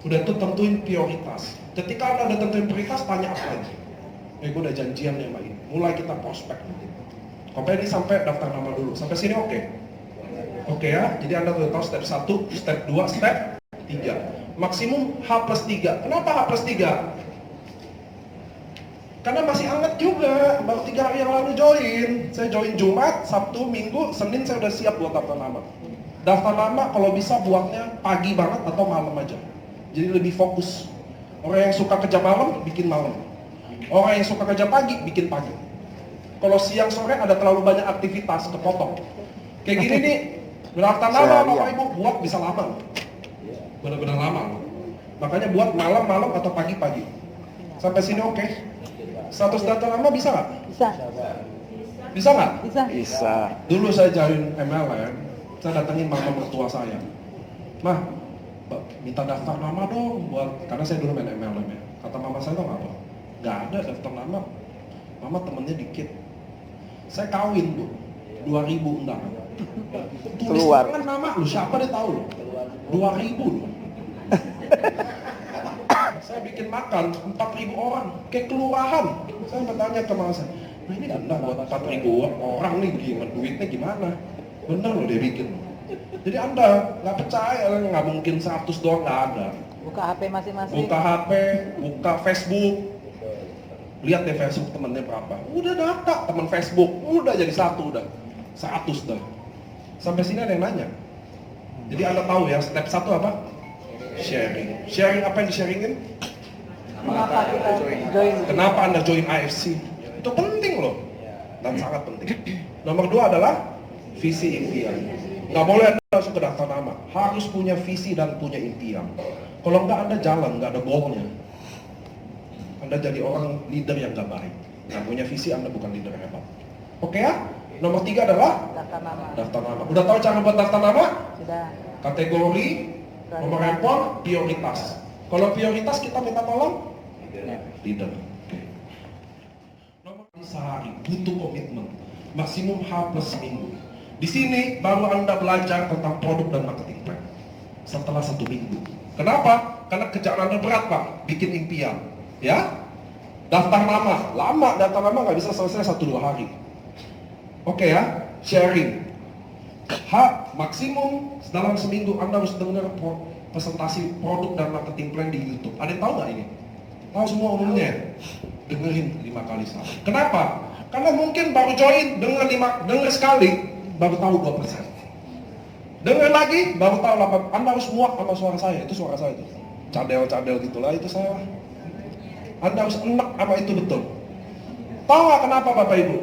Udah itu tentuin prioritas. Ketika Anda udah tentuin prioritas, tanya apa lagi? Gue udah janjian ya Mbak ini. Mulai kita prospek nanti. Sampai ini sampai daftar nama dulu. Sampai sini oke? Oke ya, jadi Anda udah tahu step 1, step 2, step 3. Maksimum H+3. Kenapa H+3? Karena masih hangat juga, baru 3 hari yang lalu join. Saya join Jumat, Sabtu, Minggu, Senin saya udah siap buat daftar nama. Daftar nama kalau bisa buatnya pagi banget atau malam aja. Jadi lebih fokus. Orang yang suka kerja malam, bikin malam. Orang yang suka kerja pagi, bikin pagi. Kalau siang sore ada terlalu banyak aktivitas, kepotong. Kayak gini nih, daftar nama Bapak Ibu, buat bisa lama. Benar-benar lama. Makanya buat malam-malam atau pagi-pagi. Sampai sini oke? Status data nama bisa nggak? Bisa. Bisa nggak? Bisa. Bisa. Dulu saya join MLM, saya datengin mama mertua saya. Mah, minta daftar nama dong buat, karena saya dulu main MLM ya. Kata mama saya tuh apa? Nggak ada daftar nama. Mama temennya dikit. Saya kawin Bu, 2000 enggak. Tulis Keluar. tangan nama lu, siapa dia tahu lu? 2000 lu. Saya bikin makan 4.000 orang, kayak kelurahan. Saya bertanya ke mama saya, nah ini benar buat 4.000 orang nih, gimana duitnya gimana? Bener loh dia bikin. Jadi Anda nggak percaya, nggak mungkin 100 doang, nggak ada. Buka HP masing-masing. Buka HP, buka Facebook, lihat deh Facebook temennya berapa. Udah data teman Facebook, udah jadi 1 udah 100 dah. Sampai sini ada yang nanya. Jadi Anda tahu ya, step 1 apa? Sharing. Sharing apa yang di-sharingin? Mengapa kita join? Kenapa Anda join AFC? Itu penting loh. Dan sangat penting. Nomor 2 adalah visi impian. Nggak boleh Anda langsung ke daftar nama. Harus punya visi dan punya impian. Kalau nggak Anda jalan, nggak ada goalnya. Anda jadi orang leader yang nggak baik. Nggak punya visi, Anda bukan leader hebat. Oke ya? Nomor 3 adalah Daftar nama. daftar nama. Udah tahu cara buat daftar nama? Sudah. Kategori, nomor handphone, prioritas. Kalau prioritas kita minta tolong? Leader. Nomor sehari, butuh komitmen. Maksimum H+1 Di sini baru Anda belajar tentang produk dan marketing plan. Setelah 1 minggu. Kenapa? Karena kerjaan Anda berat Pak, bikin impian. Ya? Daftar nama, lama daftar nama nggak bisa selesai 1-2 hari. Oke ya? Sharing. Maksimum dalam seminggu Anda harus dengar presentasi produk dan marketing plan di YouTube. Ada yang tahu nggak ini? Tahu semua umumnya? Dengerin 5 kali sehari. Kenapa? Karena mungkin baru join, denger sekali, baru tahu 2%. Dengar lagi, baru tahu 8%. Anda harus muak sama suara saya, itu suara saya itu. Cadel-cadel gitulah, itu saya. Anda harus enak apa itu betul. Tahu nggak kenapa Bapak Ibu?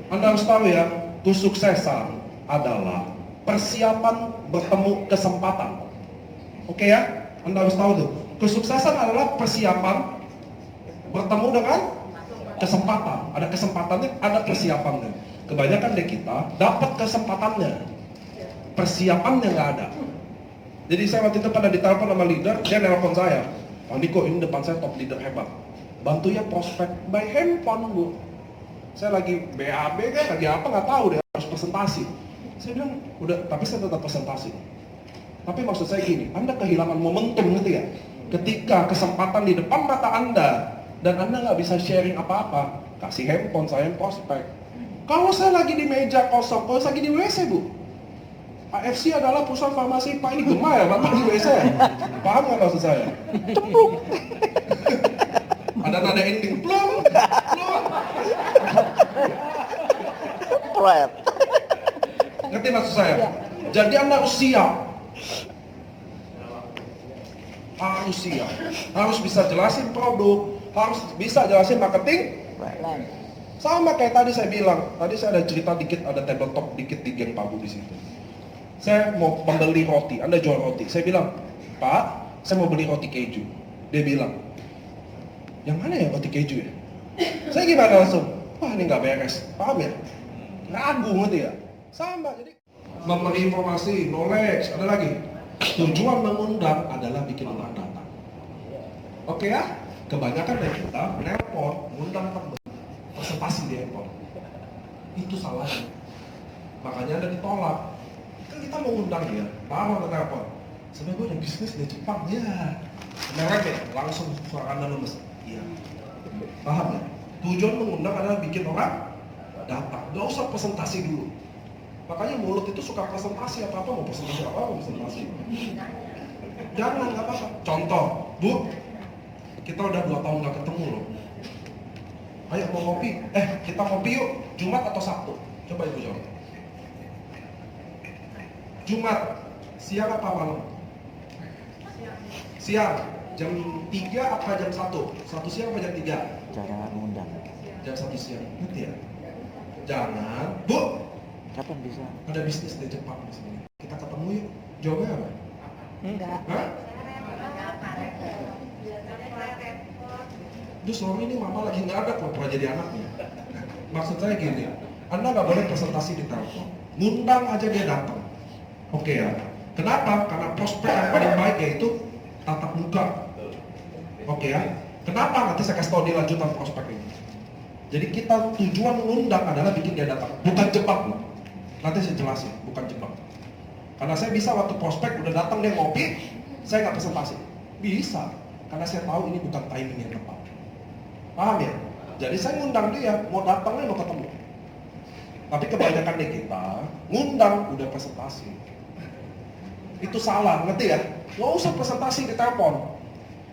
Anda harus tahu ya, kesuksesan adalah persiapan bertemu kesempatan. Oke ya? Anda harus tahu tuh. Kesuksesan adalah persiapan bertemu dengan kesempatan. Ada kesempatannya, ada persiapannya. Kebanyakan dari kita dapat kesempatannya, persiapannya nggak ada. Jadi saya waktu itu pada ditelepon sama leader, dia nelpon saya, Pak Niko ini depan saya top leader hebat, bantu ya prospek by handphone Bu. Saya lagi BAB kan, lagi apa nggak tahu deh, harus presentasi. Saya bilang udah, tapi saya tetap presentasi. Tapi maksud saya gini, Anda kehilangan momentum gitu ya. Ketika kesempatan di depan mata Anda dan Anda nggak bisa sharing apa-apa, kasih handphone saya prospek. Kalau saya lagi di meja kosong, kalau saya lagi di WC Bu, AFC adalah perusahaan farmasi. Pak ini gemar ya Bapak di WC. Paham nggak maksud saya? Cemplung. Ada nada ending plung, plung. Pret. Ngerti maksud saya? Jadi Anda harus siap. Harus siap. Harus bisa jelasin produk, harus bisa jelasin marketing. Plan. Sama kayak tadi saya bilang, tadi saya ada cerita dikit, ada tabletop dikit di geng Pabu di situ. Saya mau membeli roti, Anda jual roti. Saya bilang, Pak, saya mau beli roti keju. Dia bilang, yang mana ya roti keju ya? Saya gimana langsung? Wah ini nggak beres, paham ya? Ragu ngerti ya? Sama, jadi memberi informasi, knowledge, ada lagi. Tujuan mengundang adalah bikin orang datang. Oke ya? Kebanyakan dari kita nelpon, mengundang teman, presentasi di airport. Itu salahnya. Makanya ada ditolak. Kan kita mengundang dia, baru ada telepon. Sebenarnya gue ada bisnis di Jepang, ya. Merek ya, langsung suara Anda lemes. Iya. Paham ya? Tujuan mengundang adalah bikin orang datang. Gak usah presentasi dulu. Makanya mulut itu suka presentasi apa-apa, mau presentasi apa-apa, mau presentasi. Jangan, nggak apa-apa. Contoh, Bu, kita udah 2 tahun nggak ketemu loh. Ayo mau ngopi? Kita ngopi yuk. Jumat atau Sabtu? Coba Ibu jawab. Jumat, siang apa malam? Siang. Jam 3 apa jam 1? 1 siang apa jam 3? Jangan ngundang. Jam 1 siang, ngerti ya? Jangan, Bu, Kapan bisa? ada bisnis di Jepang di sini. Kita ketemu yuk. Jawabnya apa? Enggak. Hah? Terus selama ini mama lagi nggak ada kok pernah jadi anaknya. Maksud saya gini, Anda nggak boleh presentasi di telepon. Ngundang aja dia datang. Oke ya. Kenapa? Karena prospek yang paling baik yaitu tatap muka. Oke ya. Kenapa? Nanti saya kasih tahu di lanjutan prospek ini. Jadi kita tujuan mengundang adalah bikin dia datang, bukan jebak loh. Nanti saya jelasin, bukan jebak. Karena saya bisa waktu prospek udah datang dia ngopi, saya nggak presentasi. Bisa, karena saya tahu ini bukan timing yang tepat. Paham ya? Jadi saya ngundang dia, mau datangnya mau ketemu. Tapi kebanyakan di kita ngundang udah presentasi. Itu salah, ngerti ya? Nggak usah presentasi di telepon.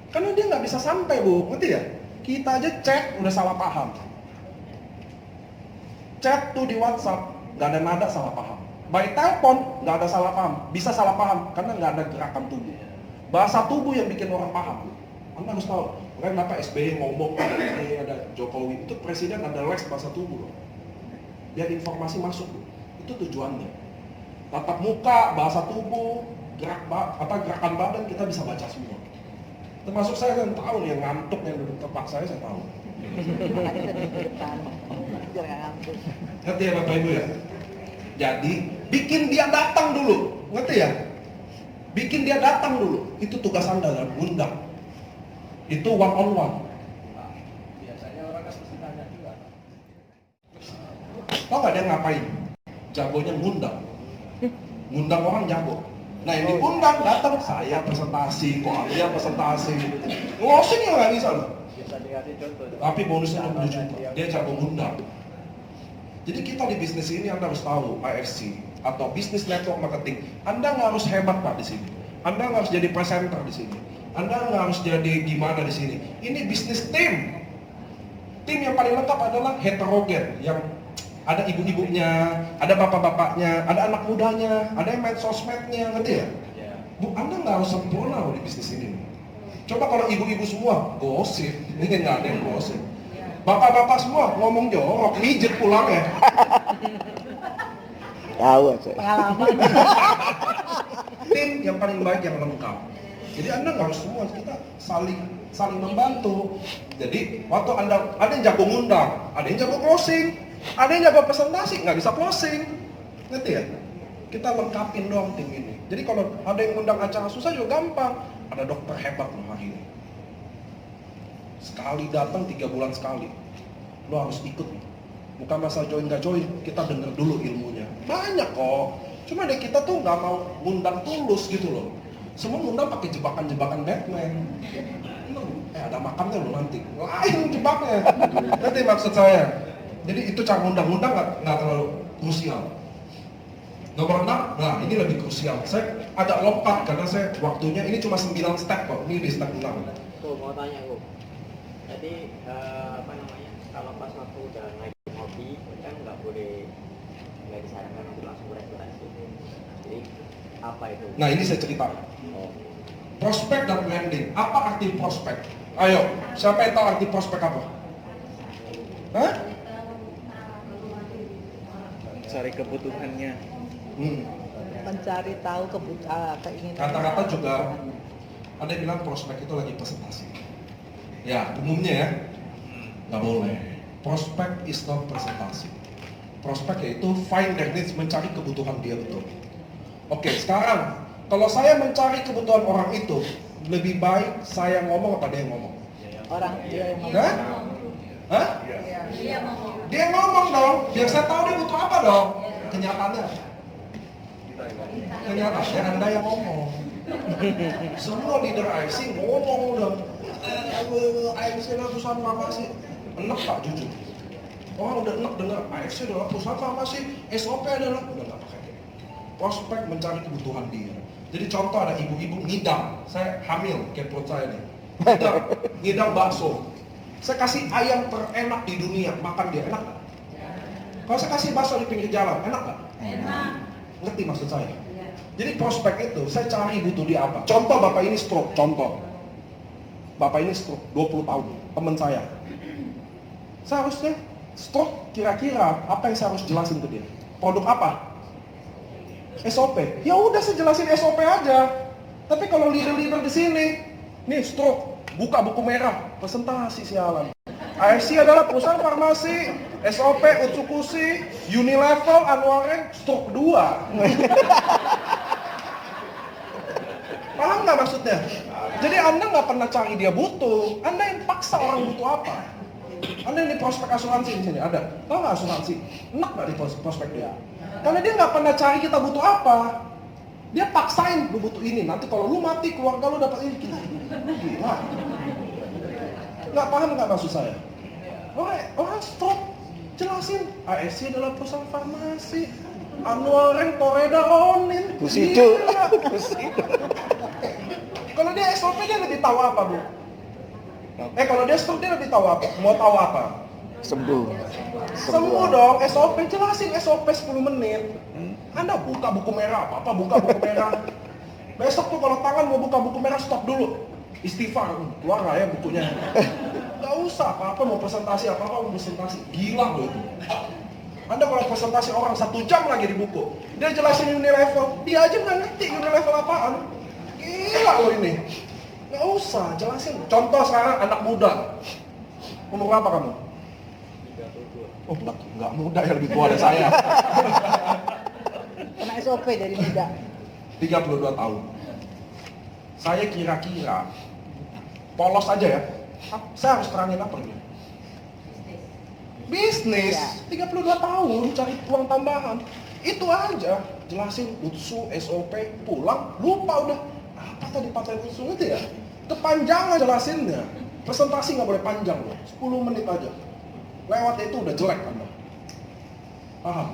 Karena dia nggak bisa sampai, Bu, ngerti ya? Kita aja chat udah salah paham. Chat tuh di WhatsApp nggak ada nada salah paham. By telepon nggak ada salah paham, bisa salah paham karena nggak ada gerakan tubuh. Bahasa tubuh yang bikin orang paham. Anda harus tahu. Kenapa SBY ngomong ada Jokowi itu presiden ada les bahasa tubuh loh. Biar informasi masuk loh. Itu tujuannya. Tatap muka, bahasa tubuh, gerakan badan kita bisa baca semua. Termasuk saya yang tahu nih yang ngantuk yang duduk tempat saya tahu. Makanya saya di depan. Biar nggak ngantuk. Ngerti ya Bapak Ibu ya? Jadi bikin dia datang dulu, ngerti ya? Bikin dia datang dulu. Itu tugas Anda dalam undang. Itu one on one. Biasanya orang kan mesti tanya juga. Tahu nggak dia ngapain? Jagonya ngundang. Ngundang orang jago. Nah yang diundang datang saya presentasi, kok dia presentasi. Ngosing ya nggak bisa loh. Bisa dikasih contoh. Tapi bonusnya 60 juta. Dia jago ngundang. Jadi kita di bisnis ini Anda harus tahu IFC atau Business Network Marketing. Anda nggak harus hebat Pak di sini. Anda nggak harus jadi presenter di sini. Anda nggak harus jadi gimana di sini. Ini bisnis tim. Tim yang paling lengkap adalah heterogen, yang ada ibu-ibunya, ada bapak-bapaknya, ada anak mudanya, ada yang main sosmednya, ngerti ya? Bu, Anda nggak harus sempurna loh di bisnis ini. Coba kalau ibu-ibu semua gosip, ini nggak ada yang gosip. Bapak-bapak semua ngomong jorok, mijet pulang ya. Tahu aja. Pengalaman. Tim yang paling baik yang lengkap. Jadi Anda nggak harus semua, kita saling membantu. Jadi waktu Anda ada yang jago ngundang, ada yang jago closing, ada yang jago presentasi, nggak bisa closing, ngerti ya? Kita lengkapin doang tim ini. Jadi kalau ada yang ngundang acara susah juga gampang. Ada dokter hebat loh hari ini. Sekali datang 3 bulan sekali. Lo harus ikut nih. Bukan masalah join nggak join, kita denger dulu ilmunya. Banyak kok. Cuma deh kita tuh nggak mau ngundang tulus gitu loh. Semua ngundang pakai jebakan-jebakan Batman. Ada makamnya lo nanti. Lain jebaknya. Nanti maksud saya. Jadi itu cara ngundang-ngundang nggak terlalu krusial. Nomor 6, nah ini lebih krusial. Saya agak lompat karena saya waktunya ini cuma 9 step kok. Ini di step 6. Tuh mau tanya aku. Jadi kalau pas waktu udah lagi ngopi kan nggak disarankan untuk langsung presentasi. Jadi apa itu? Nah ini saya cerita. Prospek dan branding. Apa arti prospek? Ayo, siapa yang tahu arti prospek apa? Hah? Cari kebutuhannya. Mencari tahu keinginan. Kata-kata juga Anda bilang prospek itu lagi presentasi. Ya, umumnya ya, nggak boleh. Prospek is not presentasi. Prospek yaitu find their needs, mencari kebutuhan dia betul. Oke, sekarang kalau saya mencari kebutuhan orang itu, lebih baik saya ngomong apa dia yang ngomong? Orang dia yang ngomong. Hah? Hah? Dia ngomong dong, biar saya tahu dia butuh apa dong. Kenyataannya. Kenyataannya Anda yang ngomong. Semua leader IC ngomong dong. IC adalah perusahaan farmasi. Enak tak jujur? Orang udah enak dengar IC adalah perusahaan farmasi, SOP adalah udah nggak pakai. Prospek mencari kebutuhan dia. Jadi contoh ada ibu-ibu ngidam, saya hamil kayak perut saya nih. Ngidam bakso. Saya kasih ayam terenak di dunia, makan dia enak gak? Kalau saya kasih bakso di pinggir jalan, enak gak? Enak. Ngerti maksud saya? Jadi prospek itu, saya cari butuh dia apa. Contoh bapak ini stroke, contoh. Bapak ini stroke, 20 tahun, teman saya. Saya harusnya stroke, kira-kira apa yang saya harus jelasin ke dia? Produk apa? SOP. Ya udah saya jelasin SOP aja. Tapi kalau leader-leader di sini, nih stroke, buka buku merah, presentasi sialan. AFC adalah perusahaan farmasi, SOP, Utsukushi, Unilevel, Anwaren, stroke 2. Paham nggak maksudnya? Jadi Anda nggak pernah cari dia butuh, Anda yang paksa orang butuh apa. Anda ini prospek asuransi di sini ada, tahu nggak asuransi? Enak nggak di prospek dia? Karena dia nggak pernah cari kita butuh apa. Dia paksain lu butuh ini. Nanti kalau lu mati keluarga lu dapat ini, kita gila. Nggak paham nggak maksud saya? Orang stop jelasin. ASC adalah perusahaan farmasi. Anwaren, Toreda, Ronin. Kusidu. Kalau dia SOP dia lebih tahu apa bu? Kalau dia stop dia lebih tahu apa? Mau tahu apa? Sembuh. Semua dong, SOP, jelasin SOP 10 menit. Anda buka buku merah, apa buka buku merah. Besok tuh kalau tangan mau buka buku merah, stop dulu. Istighfar, keluar nggak ya bukunya. Gak usah, apa-apa mau presentasi, apa-apa mau presentasi. Gila loh itu. Anda kalau presentasi orang 1 jam lagi di buku, dia jelasin Unilevel, dia aja nggak ngerti Unilevel apaan. Gila loh ini. Gak usah, jelasin. Contoh sekarang anak muda. Umur berapa kamu? Oh, nggak muda ya, lebih tua dari saya. Kena SOP dari muda. 32 tahun. Saya kira-kira polos aja ya. Saya harus terangin apa ini? Bisnis. 32 tahun cari uang tambahan. Itu aja. Jelasin Utsu, SOP, pulang, lupa udah. Apa tadi paten Utsu itu ya? Kepanjangan jelasinnya. Presentasi nggak boleh panjang loh. 10 menit aja. Lewat itu udah jelek Anda. Paham?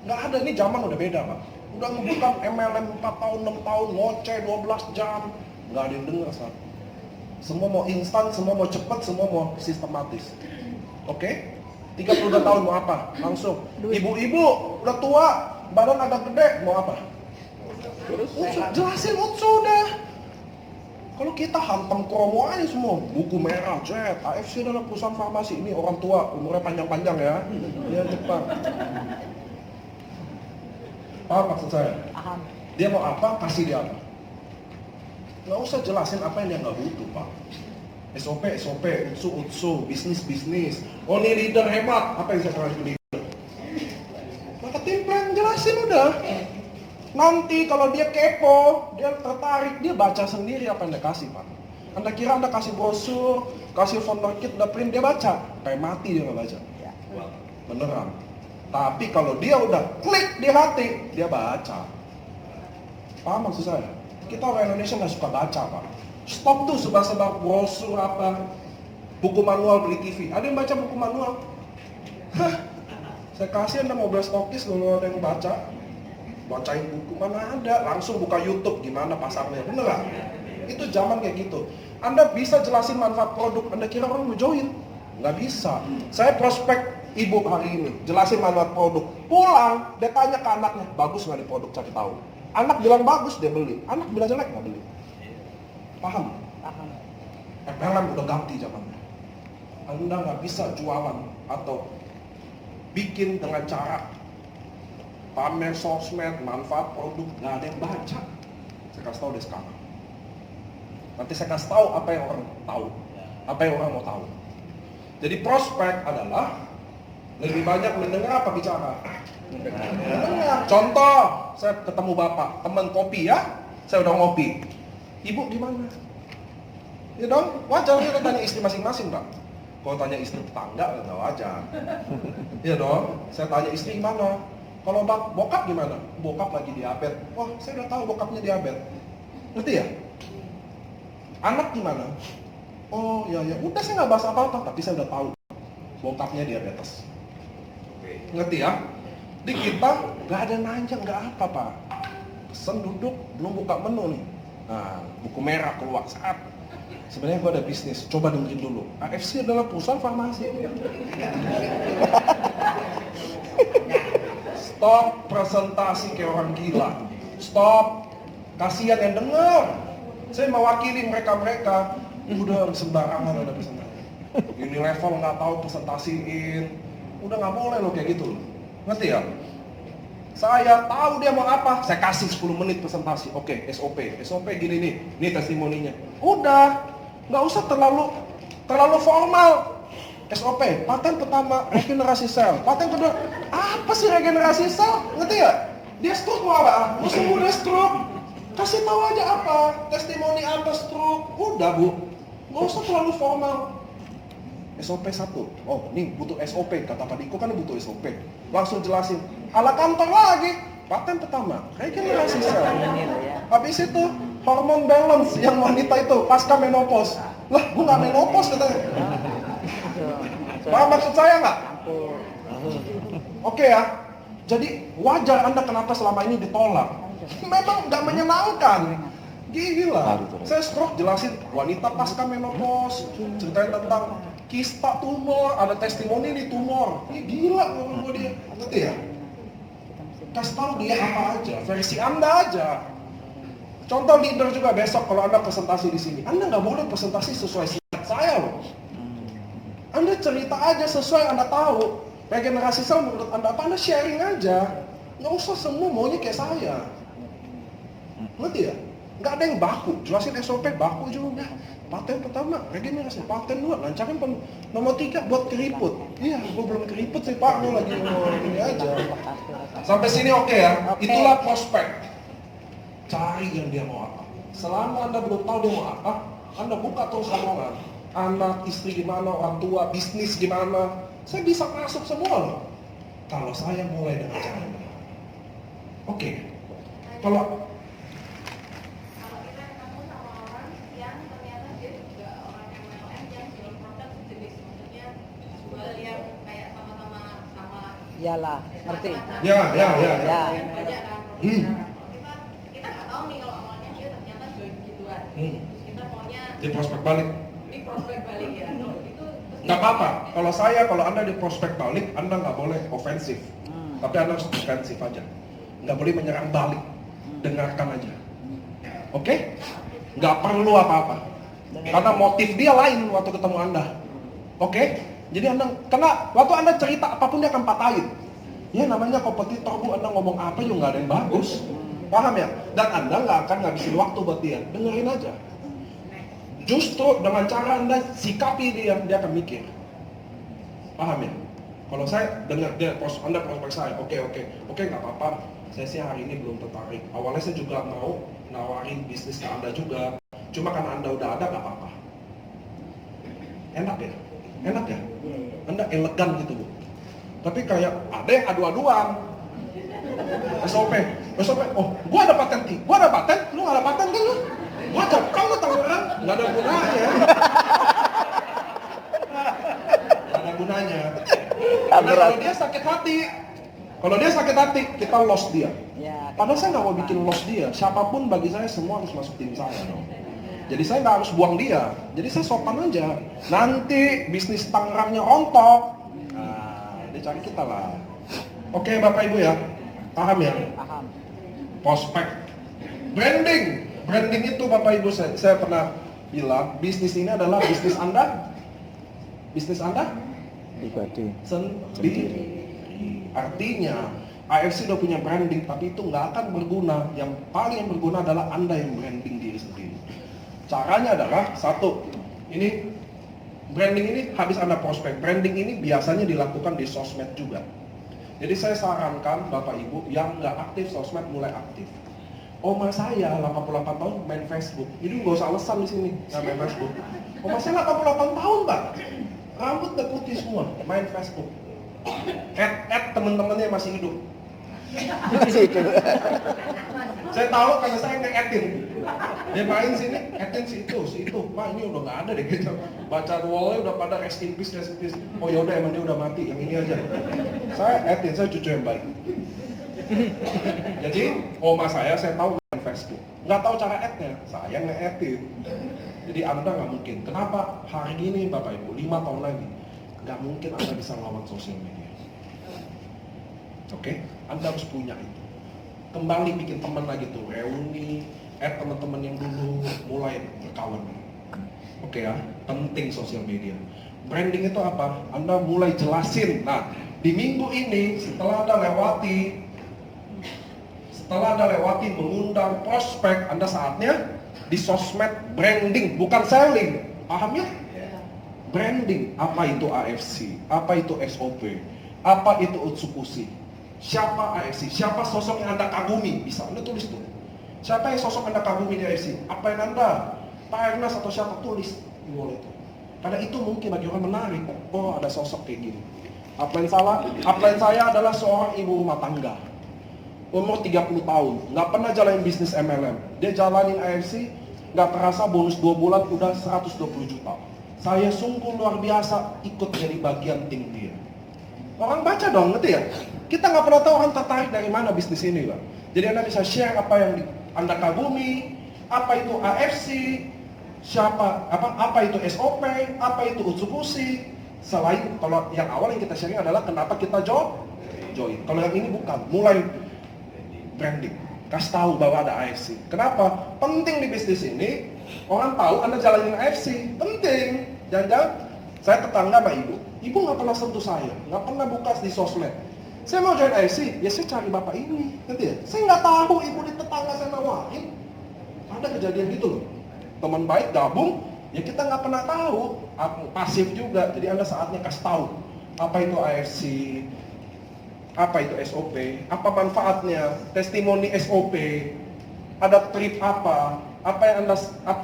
Nggak ada, ini zaman udah beda Pak. Udah ngebukan MLM 4 tahun, 6 tahun, ngoceh 12 jam. Nggak ada yang denger saat. Semua mau instan, semua mau cepat, semua mau sistematis. Oke? 32 tahun mau apa? Langsung. Ibu-ibu udah tua, badan agak gede, mau apa? Utsu, jelasin Utsu udah. Kalau kita hantam kromo aja semua, buku merah, jet, AFC adalah perusahaan farmasi, ini orang tua, umurnya panjang-panjang ya, dia Jepang. Paham maksud saya? Paham. Dia mau apa, kasih dia apa. Nggak usah jelasin apa yang dia nggak butuh Pak. SOP, Utsu, bisnis. Oh ini leader hebat, apa yang saya jelasin leader? Marketing plan, jelasin udah. Nanti kalau dia kepo, dia tertarik, dia baca sendiri apa yang Anda kasih Pak. Anda kira Anda kasih brosur, kasih founder kit, udah print, dia baca. Kayak mati dia nggak baca. Beneran. Tapi kalau dia udah klik di hati, dia baca. Paham maksud saya? Kita orang Indonesia nggak suka baca Pak. Stop tuh sebar-sebar brosur apa, buku manual beli TV. Ada yang baca buku manual? Hah? Saya kasih Anda mau beli stokis, kalau ada yang baca. Bacain buku mana ada, langsung buka YouTube gimana pasarnya, bener gak? Itu zaman kayak gitu. Anda bisa jelasin manfaat produk, Anda kira orang mau join? Nggak bisa. Saya prospek ibu hari ini, jelasin manfaat produk. Pulang, dia tanya ke anaknya, bagus nggak di produk, cari tahu. Anak bilang bagus, dia beli. Anak bilang jelek, nggak beli. Paham? Paham. MLM udah ganti zamannya. Anda nggak bisa jualan atau bikin dengan cara pamer sosmed, manfaat produk, nggak ada yang baca. Saya kasih tahu deh sekarang. Nanti saya kasih tahu apa yang orang tahu, apa yang orang mau tahu. Jadi prospek adalah lebih banyak mendengar apa bicara. Mendengar. Contoh, saya ketemu bapak, teman kopi ya, saya udah ngopi. Ibu gimana? Ya dong, wajar kita tanya istri masing-masing, Pak. Kalau tanya istri tetangga, nggak wajar. Ya dong, saya tanya istri gimana? Kalau bokap gimana? Bokap lagi diabetes. Wah, saya udah tahu bokapnya diabetes. Ngerti ya? Anak gimana? Oh, ya. Udah saya nggak bahas apa-apa, tapi saya udah tahu bokapnya diabetes. Ngerti ya? Di kita nggak ada nanjang, nggak apa, Pak. Pesen duduk, belum buka menu nih. Nah, buku merah keluar saat. Sebenarnya gue ada bisnis, coba dengerin dulu. AFC adalah perusahaan farmasi. Stop presentasi kayak orang gila. Stop, kasihan yang dengar. Saya mewakili mereka-mereka. Udah sembarangan ada presentasi. Ini level nggak tahu presentasiin. Udah nggak boleh loh kayak gitu. Ngerti ya? Saya tahu dia mau apa, saya kasih 10 menit presentasi. Oke, SOP gini nih, ini testimoninya. Udah, nggak usah terlalu formal. SOP, paten pertama regenerasi sel, paten kedua apa sih regenerasi sel? Ngerti ya? Dia stroke mau apa? Mau sembuh dia stroke. Kasih tahu aja apa, testimoni apa stroke. Udah bu, nggak usah terlalu formal. SOP 1, oh ini butuh SOP, kata Pak Diko kan butuh SOP. Langsung jelasin, ala kantor lagi, paten pertama, regenerasi sel. Habis itu, hormon balance yang wanita itu, pasca menopause. Lah, gue gak menopause katanya. Paham maksud saya nggak? Oke ya, jadi wajar Anda kenapa selama ini ditolak. Memang nggak menyenangkan. Gila, saya stroke jelasin wanita pasca menopause, ceritain tentang kista tumor, ada testimoni di tumor. Ini gila ngomong dia, ngerti ya? Kasih tahu dia apa aja, versi Anda aja. Contoh leader juga besok kalau Anda presentasi di sini, Anda nggak boleh presentasi sesuai singkat saya loh. Anda cerita aja sesuai Anda tahu. Regenerasi sel menurut Anda apa? Anda sharing aja. Nggak usah semua maunya kayak saya. Ngerti ya? Nggak ada yang baku. Jelasin SOP baku juga. Paten pertama, regenerasi. Paten 2, lancarin nomor 3 buat keriput. Iya, gue belum keriput sih Pak. Gue lagi mau ini aja. Sampai sini oke ya? Itulah prospek. Cari yang dia mau apa. Selama Anda belum tahu dia mau apa, Anda buka terus omongan. Anak, istri gimana, orang tua, bisnis gimana. Saya bisa masuk semua loh. Kalau saya mulai dengan cara ini. Oke. Kalau kita ketemu sama orang yang ternyata dia juga orang yang MLM yang jual produk sejenis, maksudnya jual yang kayak sama Iyalah, ngerti. ya. banyak kan kita nggak tahu nih kalau awalnya dia ternyata jual begituan. Terus kita maunya di prospek balik. di prospek balik ya. Kalau itu terus Nggak apa-apa. Kalau Anda di prospek balik, Anda nggak boleh ofensif. Tapi Anda harus defensif aja. Nggak boleh menyerang balik. Dengarkan aja. Oke? Nggak perlu apa-apa. Karena motif dia lain waktu ketemu Anda. Oke? Jadi karena waktu Anda cerita apapun dia akan patahin. Ya namanya kompetitor bu, Anda ngomong apa juga nggak ada yang bagus. Paham ya? Dan Anda nggak akan ngabisin waktu buat dia. Dengerin aja. Justru dengan cara Anda sikapi dia akan mikir. Paham ya? Kalau saya dengar dia, Anda prospek saya, oke nggak apa-apa. Saya sih hari ini belum tertarik. Awalnya saya juga mau nawarin bisnis ke Anda juga. Cuma karena Anda udah ada nggak apa-apa. Enak ya? Anda elegan gitu bu. Tapi kayak ada yang adu-aduan. SOP, oh gua ada paten, lu nggak ada paten kan lu? Gua cakap lu tangan, nggak ada gunanya. Nggak ada gunanya. Nah, kalau dia sakit hati, kita lost dia. Ya, Padahal saya nggak mau bikin lost dia. Siapapun bagi saya semua harus masuk tim saya dong. Jadi saya nggak harus buang dia. Jadi saya sopan aja. Nanti bisnis Tangerangnya rontok. Nah, dia cari kita lah. Oke Bapak Ibu ya, paham ya? paham. Prospek, branding itu Bapak Ibu saya pernah bilang bisnis ini adalah bisnis Anda Pribadi. sendiri. Artinya AFC udah punya branding tapi itu nggak akan berguna. Yang paling berguna adalah Anda yang branding diri sendiri. Caranya adalah satu, ini branding ini habis Anda prospek. Branding ini biasanya dilakukan di sosmed juga. Jadi saya sarankan Bapak Ibu yang nggak aktif sosmed mulai aktif. Oma saya 88 tahun main Facebook. Jadi nggak usah alasan di sini nggak main Facebook. Oma saya 88 tahun Pak, rambut udah putih semua, main Facebook. Add teman-temannya masih hidup. Saya tahu karena saya nge-add-in. Dia main sini, add-in si itu. Wah ini udah nggak ada deh gitu. Baca wall-nya udah pada rest in peace. Oh yaudah emang dia udah mati, yang ini aja. Saya add-in, saya cucu yang baik. Jadi oma saya tahu main Facebook. Nggak tahu cara add-nya, saya nge-add-in. Jadi Anda nggak mungkin. Kenapa? Hari ini Bapak Ibu, 5 tahun lagi, nggak mungkin Anda bisa ngelawan sosial media. Oke? Anda harus punya itu. Kembali bikin teman lagi tuh, reuni, add teman-teman yang dulu, mulai berkawan. Oke ya, penting sosial media. Branding itu apa? Anda mulai jelasin. Nah, di minggu ini setelah Anda lewati mengundang prospek, Anda saatnya di sosmed branding, bukan selling. Paham ya? Branding, apa itu AFC, apa itu SOP, apa itu Utsukushi, siapa AFC, siapa sosok yang Anda kagumi, bisa Anda tulis tuh. Siapa yang sosok Anda kagumi di AFC, apa yang Anda, Pak Ernest atau siapa, tulis di wall itu. Karena itu mungkin bagi orang menarik, oh ada sosok kayak gini. Upline saya adalah seorang ibu rumah tangga, umur 30 tahun, nggak pernah jalanin bisnis MLM. Dia jalanin AFC, nggak terasa bonus 2 bulan udah 120 juta. Saya sungguh luar biasa ikut jadi bagian tim dia. Orang baca dong, ngerti ya? Kita nggak pernah tahu orang tertarik dari mana bisnis ini, Pak. Jadi Anda bisa share apa yang Anda kagumi, apa itu AFC, apa itu SOP, apa itu Utsukushi. Selain kalau yang awal yang kita sharing adalah kenapa kita join. Kalau yang ini bukan, mulai branding, kasih tahu bahwa ada AFC. Kenapa? Penting di bisnis ini, orang tahu Anda jalanin AFC, penting. Jangan-jangan saya tetangga sama ibu nggak pernah sentuh saya, nggak pernah buka di sosmed. Saya mau join AFC, ya saya cari bapak ini, ngerti ya? Saya nggak tahu ibu di tetangga saya nawarin. Ada kejadian gitu loh. Teman baik gabung, ya kita nggak pernah tahu. Pasif juga, jadi Anda saatnya kasih tahu apa itu AFC, apa itu SOP, apa manfaatnya, testimoni SOP, ada trip apa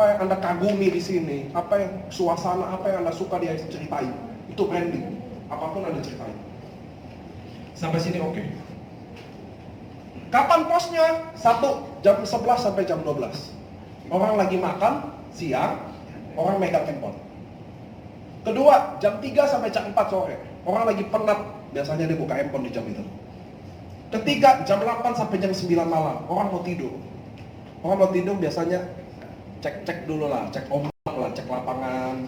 yang Anda kagumi di sini, apa yang suasana, apa yang Anda suka dia ceritain. Itu branding. Apapun Anda ceritain. Sampai sini oke. Kapan posnya? 1 jam 11 sampai jam 12. Orang lagi makan siang, orang megang handphone. Kedua, jam 3 sampai jam 4 sore. Orang lagi penat, biasanya dia buka handphone di jam itu. Ketiga, jam 8 sampai jam 9 malam. Orang mau tidur. Orang mau tidur biasanya cek dulu lah, cek ombak lah, cek lapangan,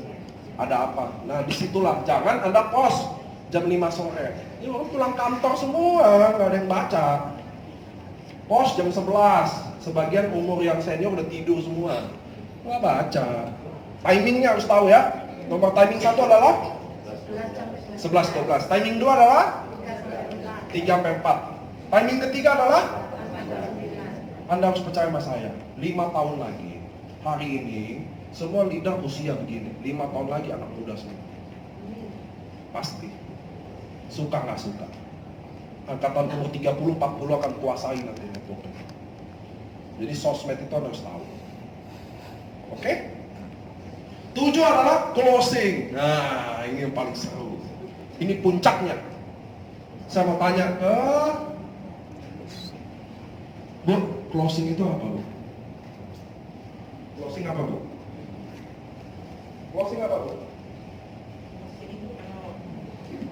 ada apa. Nah disitulah, jangan Anda post jam 5 sore. Ini orang pulang kantor semua, nggak ada yang baca. Post jam 11, sebagian umur yang senior udah tidur semua, nggak baca. Timingnya harus tahu ya. Nomor timing 1 adalah 11-12. Timing 2 adalah 3-4. Timing ketiga adalah Anda harus percaya sama saya, 5 tahun lagi, hari ini, semua leader usia begini, 5 tahun lagi anak muda semua. Pasti. Suka nggak suka. Angkatan umur 30-40 akan kuasai nanti networking. Jadi sosmed itu harus tahu. Oke? 7 adalah closing. Nah, ini yang paling seru. Ini puncaknya. Saya mau tanya ke Bu, closing itu apa, Bu? Closing apa, Bu? Closing apa, Bu?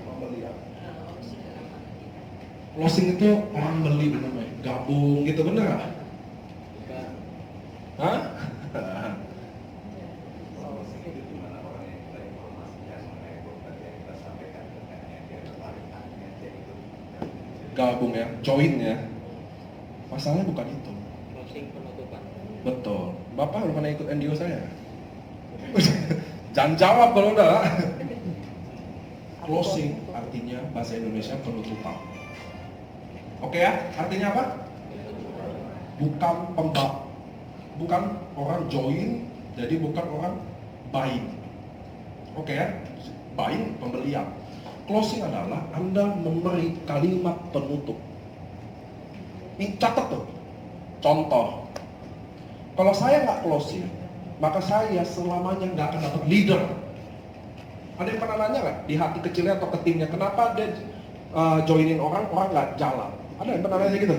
Pembeli ya. Closing itu orang beli bener nggak? Gabung gitu bener nggak? Hah? Gabung ya, join ya. Masalahnya bukan itu. Closing penutupan. Betul. Bapak udah pernah ikut NDO saya? Jangan jawab kalau udah. Closing artinya bahasa Indonesia penutupan. Oke ya? Artinya apa? Bukan orang join Jadi bukan orang buying. Oke ya? Buying, pembelian. Closing adalah Anda memberi kalimat penutup. Ini catat tuh. Contoh. Kalau saya nggak closing, maka saya selamanya nggak akan dapat leader. Ada yang pernah nanya nggak di hati kecilnya atau ke timnya, kenapa dia joinin orang nggak jalan? Ada yang pernah nanya gitu?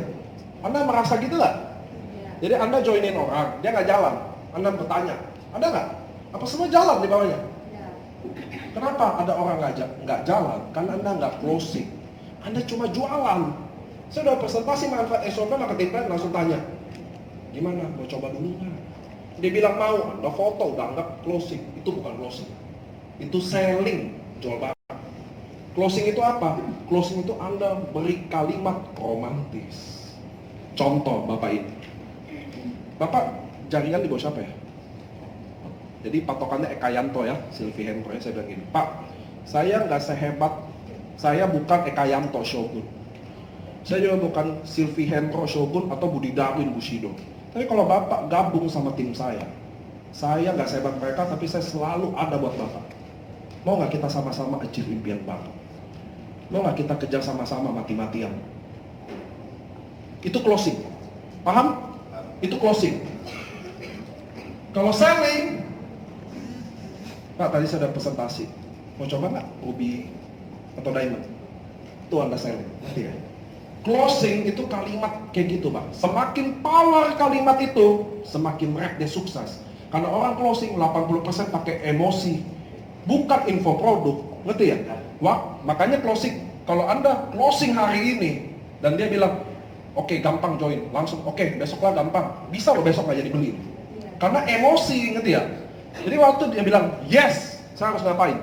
Anda merasa gitu nggak? Jadi Anda joinin orang, dia nggak jalan. Anda bertanya, ada nggak? Apa semua jalan di bawahnya? Kenapa ada orang nggak jalan? Karena Anda nggak closing. Anda cuma jualan. Saya udah presentasi manfaat SOP, marketing plan, langsung tanya, gimana? Mau coba dulu nggak? Dia bilang mau, Anda foto, udah anggap closing. Itu bukan closing. Itu selling, jual barang. Closing itu apa? Closing itu Anda beri kalimat romantis. Contoh Bapak ini. Bapak jaringan di bawah siapa ya? Jadi patokannya Eka Yanto ya, Silvi Hendro ya. Saya bilang gini, Pak, saya nggak sehebat, saya bukan Eka Yanto Shogun. Saya juga bukan Silvi Hendro Shogun atau Budi Darwin Bushido. Tapi kalau Bapak gabung sama tim saya nggak sehebat mereka, tapi saya selalu ada buat Bapak. Mau nggak kita sama-sama achieve impian Bapak? Mau nggak kita kejar sama-sama mati-matian? Itu closing. Paham? Itu closing. Kalau selling, Pak, tadi saya udah presentasi. Mau coba nggak ruby atau diamond? Itu Anda selling, ngerti ya? Closing itu kalimat kayak gitu, Pak. Semakin power kalimat itu, semakin merek dia sukses. Karena orang closing 80% pakai emosi, bukan info produk, ngerti ya? Wah, makanya closing. Kalau Anda closing hari ini dan dia bilang, oke, gampang join, langsung oke, besoklah gampang. Bisa loh besok nggak jadi beli. Karena emosi, ngerti ya? Jadi waktu dia bilang, yes, saya harus ngapain?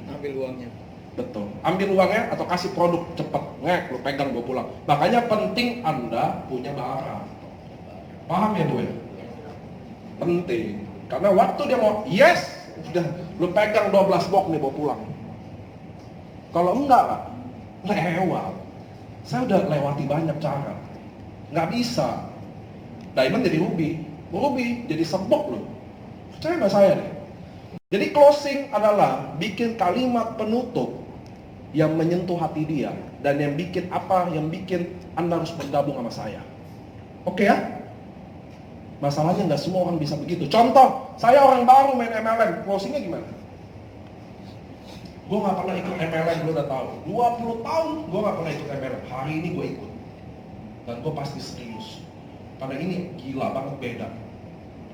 Ambil uangnya. Betul. Ambil uangnya atau kasih produk cepat. Ngek, lu pegang gue pulang. Makanya penting Anda punya barang. Paham ya Bu ya? Penting. Karena waktu dia mau, yes, sudah lu pegang 12 box nih bawa pulang. Kalau enggak, lewat. Saya udah lewati banyak cara. Nggak bisa. Diamond jadi ruby jadi sembok loh. Percaya nggak saya deh? Jadi closing adalah bikin kalimat penutup yang menyentuh hati dia dan yang bikin apa? Yang bikin Anda harus bergabung sama saya. Oke ya? Masalahnya nggak semua orang bisa begitu. Contoh, saya orang baru main MLM, closingnya gimana? Gue nggak pernah ikut MLM, gue udah tahu. 20 tahun gue nggak pernah ikut MLM. Hari ini gue ikut dan gue pasti serius. Karena ini gila banget beda.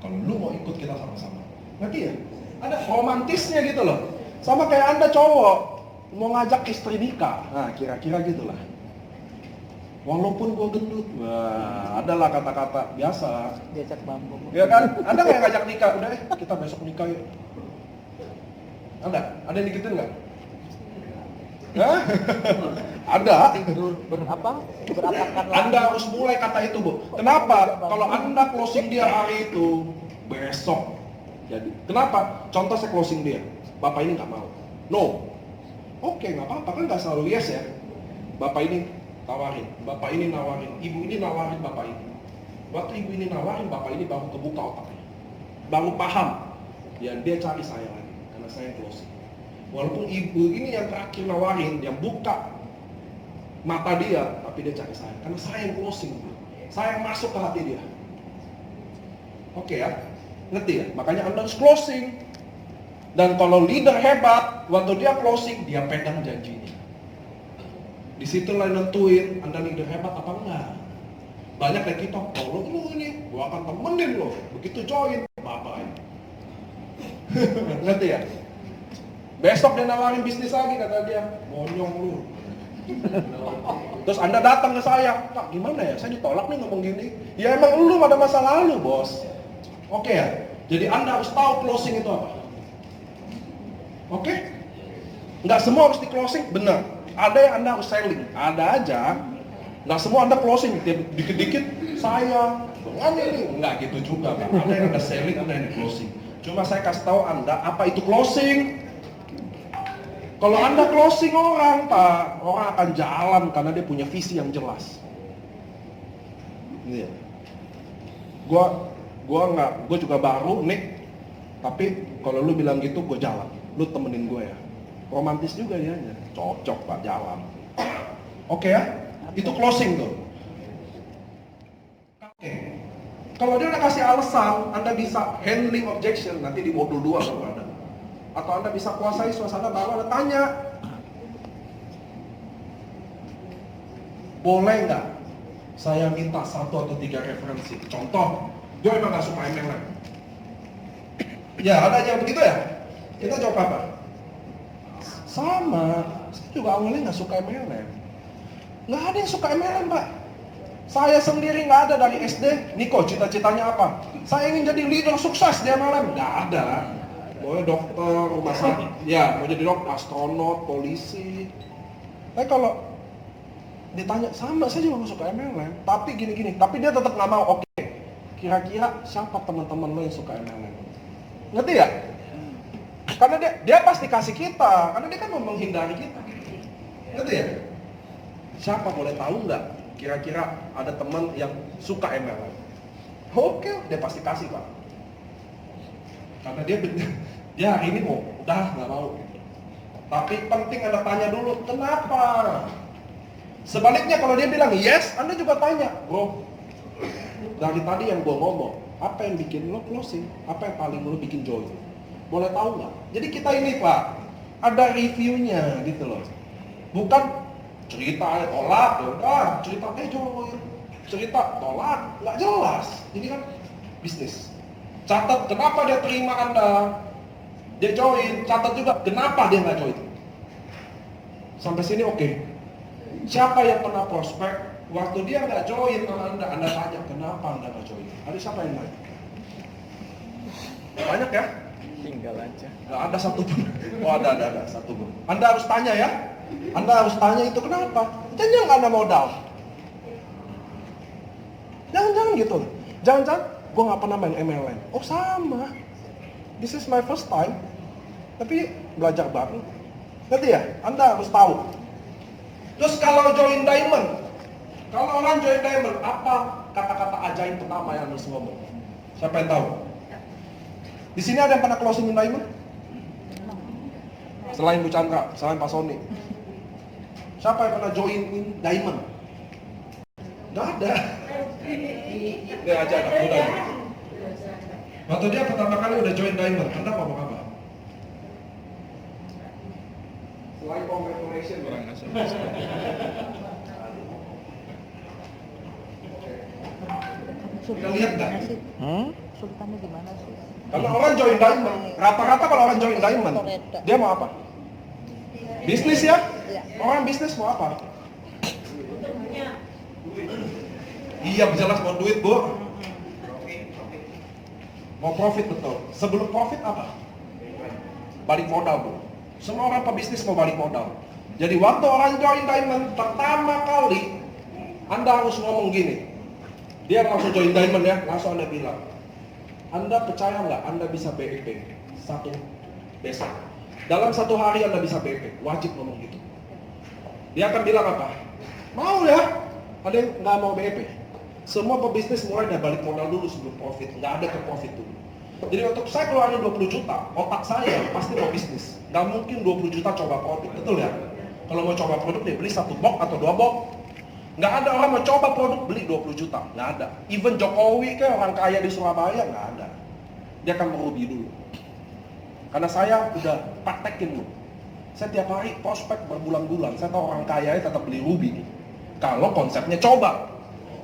Kalau lu mau ikut kita sama-sama, ngerti ya? Ada romantisnya gitu loh. Sama kayak Anda cowok mau ngajak istri nikah, nah kira-kira gitulah. Walaupun gue gendut, wah, adalah kata-kata biasa. Diajak bambu. Ya kan? Ada nggak yang ngajak nikah? Udah kita besok nikah yuk. Ada? Ada yang digituin nggak? Hah? Ada. Beratakan Anda harus mulai kata itu, Bu. Kenapa? Kalau Anda closing dia hari itu, besok jadi. Kenapa? Contoh saya closing dia. Bapak ini nggak mau. No. Oke, nggak apa-apa, kan nggak selalu yes ya. Bapak ini tawarin, bapak ini nawarin, ibu ini nawarin bapak ini. Waktu ibu ini nawarin, bapak ini baru kebuka otaknya. Baru paham. Ya dia cari saya lagi, karena saya closing. Walaupun ibu ini yang terakhir nawarin, yang buka mata dia, tapi dia cari saya. Karena saya yang closing. Saya yang masuk ke hati dia. Oke ya? Ngerti ya? Makanya Anda harus closing. Dan kalau leader hebat, waktu dia closing, dia pegang janjinya. Di situ lah nentuin Anda leader hebat apa enggak. Banyak dari kita, kalau lu ini, gua akan temenin lo. Begitu join, bye-bye. Ngerti ya? Besok dia nawarin bisnis lagi, kata dia, monyong lu. Terus Anda datang ke saya, Pak gimana ya, saya ditolak nih ngomong gini. Ya emang lu ada masa lalu bos. Oke ya, jadi Anda harus tahu closing itu apa. Oke? Nggak semua harus di closing, benar. Ada yang Anda harus selling, ada aja. Nggak semua Anda closing, dikit-dikit saya dengan ini, nggak gitu juga Pak. Ada yang Anda selling, ada yang di closing. Cuma saya kasih tahu Anda apa itu closing. Kalau Anda closing orang Pak, orang akan jalan karena dia punya visi yang jelas. Iya. Gua gue juga baru nih, tapi kalau lu bilang gitu gue jalan, lu temenin gue ya. Romantis juga ya, cocok Pak, jalan. Oke ya, itu closing tuh. Oke, kalau dia udah kasih alasan, Anda bisa handling objection nanti di modul 2 kalau ada. Atau Anda bisa kuasai suasana, baru Anda tanya, boleh nggak saya minta 1 atau 3 referensi? Contoh, gue emang nggak suka MLM. Ya, ada yang begitu ya? Kita jawab apa? Sama, saya juga awalnya nggak suka MLM. Nggak ada yang suka MLM, Pak. Saya sendiri nggak ada dari SD. Niko, cita-citanya apa? Saya ingin jadi leader sukses di MLM. Nggak ada. Mau dokter, rumah sakit, ya mau jadi dokter, astronot, polisi. Kalau ditanya, sama, saya juga nggak suka MLM. Tapi gini-gini, tapi dia tetap nggak mau. Oke, kira-kira siapa teman-teman lo yang suka MLM? Ngerti ya? Karena dia pasti kasih kita, karena dia kan mau menghindari kita. Ngerti ya? Siapa boleh tahu nggak? Kira-kira ada teman yang suka MLM? Oke, dia pasti kasih Pak. Karena dia hari ini mau, udah nggak mau. Tapi penting Anda tanya dulu, kenapa? Sebaliknya kalau dia bilang yes, Anda juga tanya, bro. Dari tadi yang gue ngomong, apa yang bikin lo closing? Apa yang paling lo bikin join? Boleh tahu nggak? Jadi kita ini Pak, ada reviewnya gitu loh. Bukan cerita tolak, ya udah cerita join, cerita tolak, nggak jelas. Ini kan bisnis. Catat kenapa dia terima Anda, dia join. Catat juga kenapa dia nggak join. Sampai sini oke. Siapa yang pernah prospek? Waktu dia nggak join sama Anda tanya kenapa Anda nggak join. Ada siapa yang nanya? Banyak ya? Tinggal aja. Nggak ada satu pun. Oh ada satu pun. Anda harus tanya ya. Anda harus tanya itu kenapa? Jangan nggak ada modal. Jangan gitu. Jangan gue nggak pernah main MLM. Oh sama. This is my first time. Tapi belajar baru. Ngerti ya? Anda harus tahu. Terus kalau join diamond, kalau orang join diamond, apa kata-kata ajaib pertama yang harus ngomong? Siapa yang tahu? Di sini ada yang pernah closing in diamond? Selain Bu Chandra, selain Pak Sony. Siapa yang pernah join in diamond? Gak ada. Dia aja anak muda. Waktu dia pertama kali udah join diamond, Anda ngomong apa? Selain congratulations, Kurang asal. Kita lihat nggak? Sultannya gimana sih? Kalau orang join diamond, rata-rata kalau orang join diamond, dia mau apa? Bisnis ya? Orang bisnis mau apa? Iya, jelas mau duit, Bu. Mau profit betul. Sebelum profit apa? Balik modal, Bu. Semua orang pebisnis mau balik modal. Jadi waktu orang join diamond pertama kali, Anda harus ngomong gini. Dia langsung join diamond ya, langsung Anda bilang, Anda percaya nggak Anda bisa BEP satu besok? Dalam 1 hari Anda bisa BEP, wajib ngomong gitu. Dia akan bilang apa? Mau ya? Ada yang nggak mau BEP? Semua pebisnis mulai dari balik modal dulu sebelum profit, nggak ada ke profit dulu. Jadi untuk saya keluarin 20 juta, otak saya pasti mau bisnis. Nggak mungkin 20 juta coba profit, betul ya? Kalau mau coba produk dia beli 1 box atau 2 box. Nggak ada orang mau coba produk beli 20 juta, nggak ada. Even Jokowi kayak orang kaya di Surabaya nggak ada. Dia akan merugi dulu. Karena saya udah praktekin loh. Saya tiap hari prospek berbulan-bulan. Saya tahu orang kaya tetap beli ruby. Kalau konsepnya coba.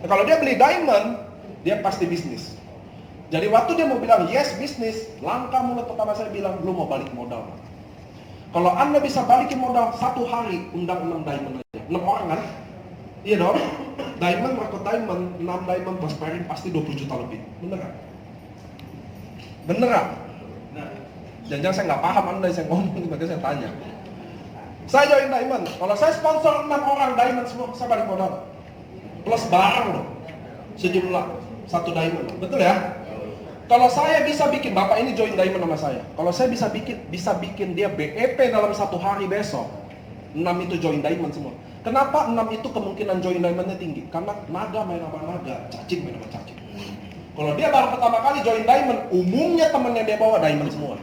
Nah, kalau dia beli diamond, dia pasti bisnis. Jadi waktu dia mau bilang yes bisnis, langkah mulai pertama saya bilang belum mau balik modal. Kalau Anda bisa balikin modal 1 hari, undang 6 diamond aja. 6 orang kan? Iya dong. Diamond, market diamond, 6 diamond prospering pasti 20 juta lebih. Bener gak? Bener gak? Jangan-jangan saya nggak paham Anda, saya ngomong, makanya saya tanya. Saya join diamond, kalau saya sponsor 6 orang diamond semua, saya balik modal. Plus barang loh, sejumlah 1 diamond, betul ya? Kalau saya bisa bikin, Bapak ini join diamond sama saya. Kalau saya bisa bikin dia BEP dalam 1 hari besok, 6 itu join diamond semua. Kenapa 6 itu kemungkinan join diamondnya tinggi? Karena naga main sama naga, cacing main sama cacing. Kalau dia baru pertama kali join diamond, umumnya temen yang dia bawa diamond semua.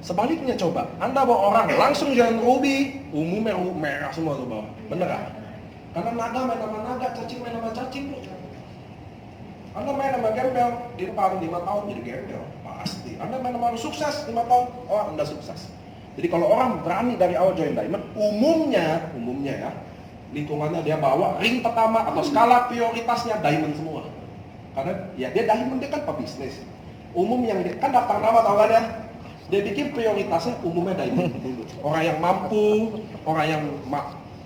Sebaliknya coba, Anda bawa orang langsung join ruby, umumnya merah semua tuh bawa. Bener gak? Karena naga main sama naga, cacing main sama cacing. Anda main sama gembel, di depan 5 tahun jadi gembel, pasti. Anda main sama orang sukses 5 tahun, oh Anda sukses. Jadi kalau orang berani dari awal join diamond, umumnya ya, lingkungannya dia bawa ring pertama atau skala prioritasnya diamond semua. Karena ya dia diamond, dia kan pebisnis. Umum yang dia, kan daftar nama tau gak dia bikin prioritasnya umumnya diamond dulu. Orang yang mampu, orang yang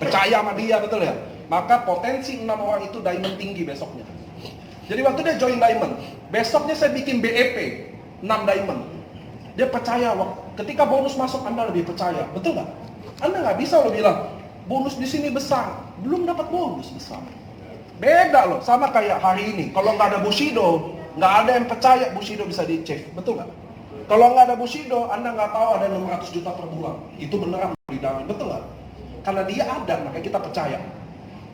percaya sama dia, betul ya? Maka potensi 6 orang itu diamond tinggi besoknya. Jadi waktu dia join diamond, besoknya saya bikin BEP 6 diamond. Dia percaya, ketika bonus masuk Anda lebih percaya, betul nggak? Anda nggak bisa lo bilang bonus di sini besar, belum dapat bonus besar. Beda loh, sama kayak hari ini. Kalau nggak ada Bushido, nggak ada yang percaya Bushido bisa di-achieve, betul nggak? Kalau nggak ada Bushido, Anda nggak tahu ada 600 juta per bulan. Itu beneran di dalam, betul nggak? Karena dia ada, makanya kita percaya.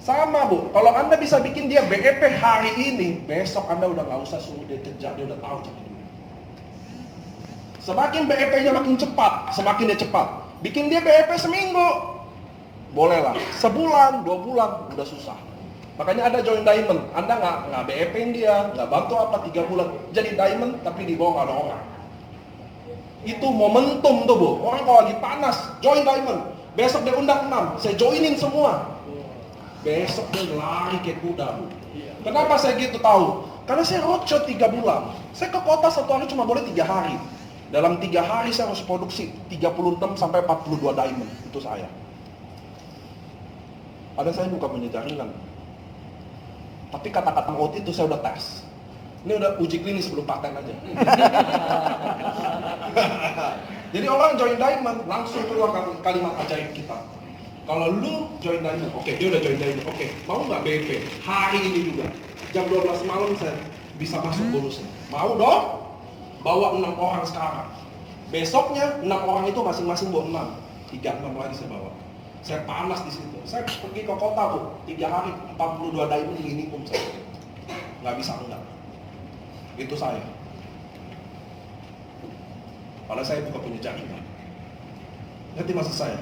Sama Bu, kalau Anda bisa bikin dia BEP hari ini, besok Anda udah nggak usah suruh dia kerja, dia udah tahu cara dulu. Semakin BEP-nya makin cepat, semakin dia cepat. Bikin dia BEP seminggu, bolehlah. Sebulan, 2 bulan, udah susah. Makanya ada join diamond, Anda nggak BEP-in dia, nggak bantu apa 3 bulan, jadi diamond tapi di bawah nggak ada orang. Itu momentum tuh Bu, orang kalau lagi panas, join diamond. Besok dia undang 6, saya joinin semua. Besok dia lari kayak kuda Bu. Kenapa saya gitu tahu? Karena saya roadshow 3 bulan. Saya ke kota 1 hari cuma boleh 3 hari. Dalam 3 hari saya harus produksi 36 sampai 42 diamond. Itu saya. Ada saya bukan punya jaringan. Tapi kata-kata out itu saya udah tes. Ini udah uji klinis sebelum paten aja. Jadi orang join diamond langsung keluar kalimat ajaib kita. Kalau lu join diamond, oke, dia udah join diamond, oke, mau nggak BP? Hari ini juga, jam 12 malam saya bisa masuk bonusnya. Mau dong? Bawa 6 orang sekarang. Besoknya 6 orang itu masing-masing bawa 6, 36 lagi saya bawa. Saya panas di situ. Saya pergi ke kota Bu, 3 hari, 42 diamond minimum saya. Nggak bisa enggak. Itu saya. Padahal saya bukan punya jaringan. Ngerti maksud saya?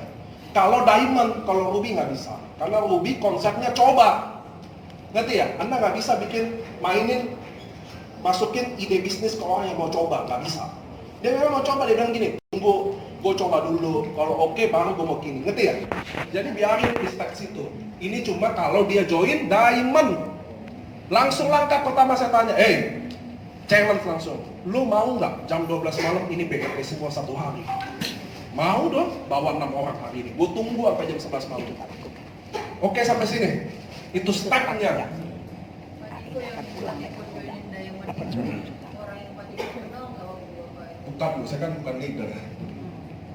Kalau diamond, kalau ruby nggak bisa. Karena ruby konsepnya coba. Ngerti ya? Anda nggak bisa masukin ide bisnis ke orang yang mau coba. Nggak bisa. Dia memang mau coba, dia bilang gini, tunggu, gue coba dulu. Kalau oke, baru gue mau gini. Ngerti ya? Jadi biarin di step situ. Ini cuma kalau dia join diamond. Langsung langkah pertama saya tanya, challenge langsung. Lu mau nggak jam 12 malam ini BEP semua 1 hari? Mau dong, bawa 6 orang hari ini. Gue tunggu sampai jam 11 malam. Oke, sampai sini. Itu stepnya. Bukan Bu, saya kan bukan leader.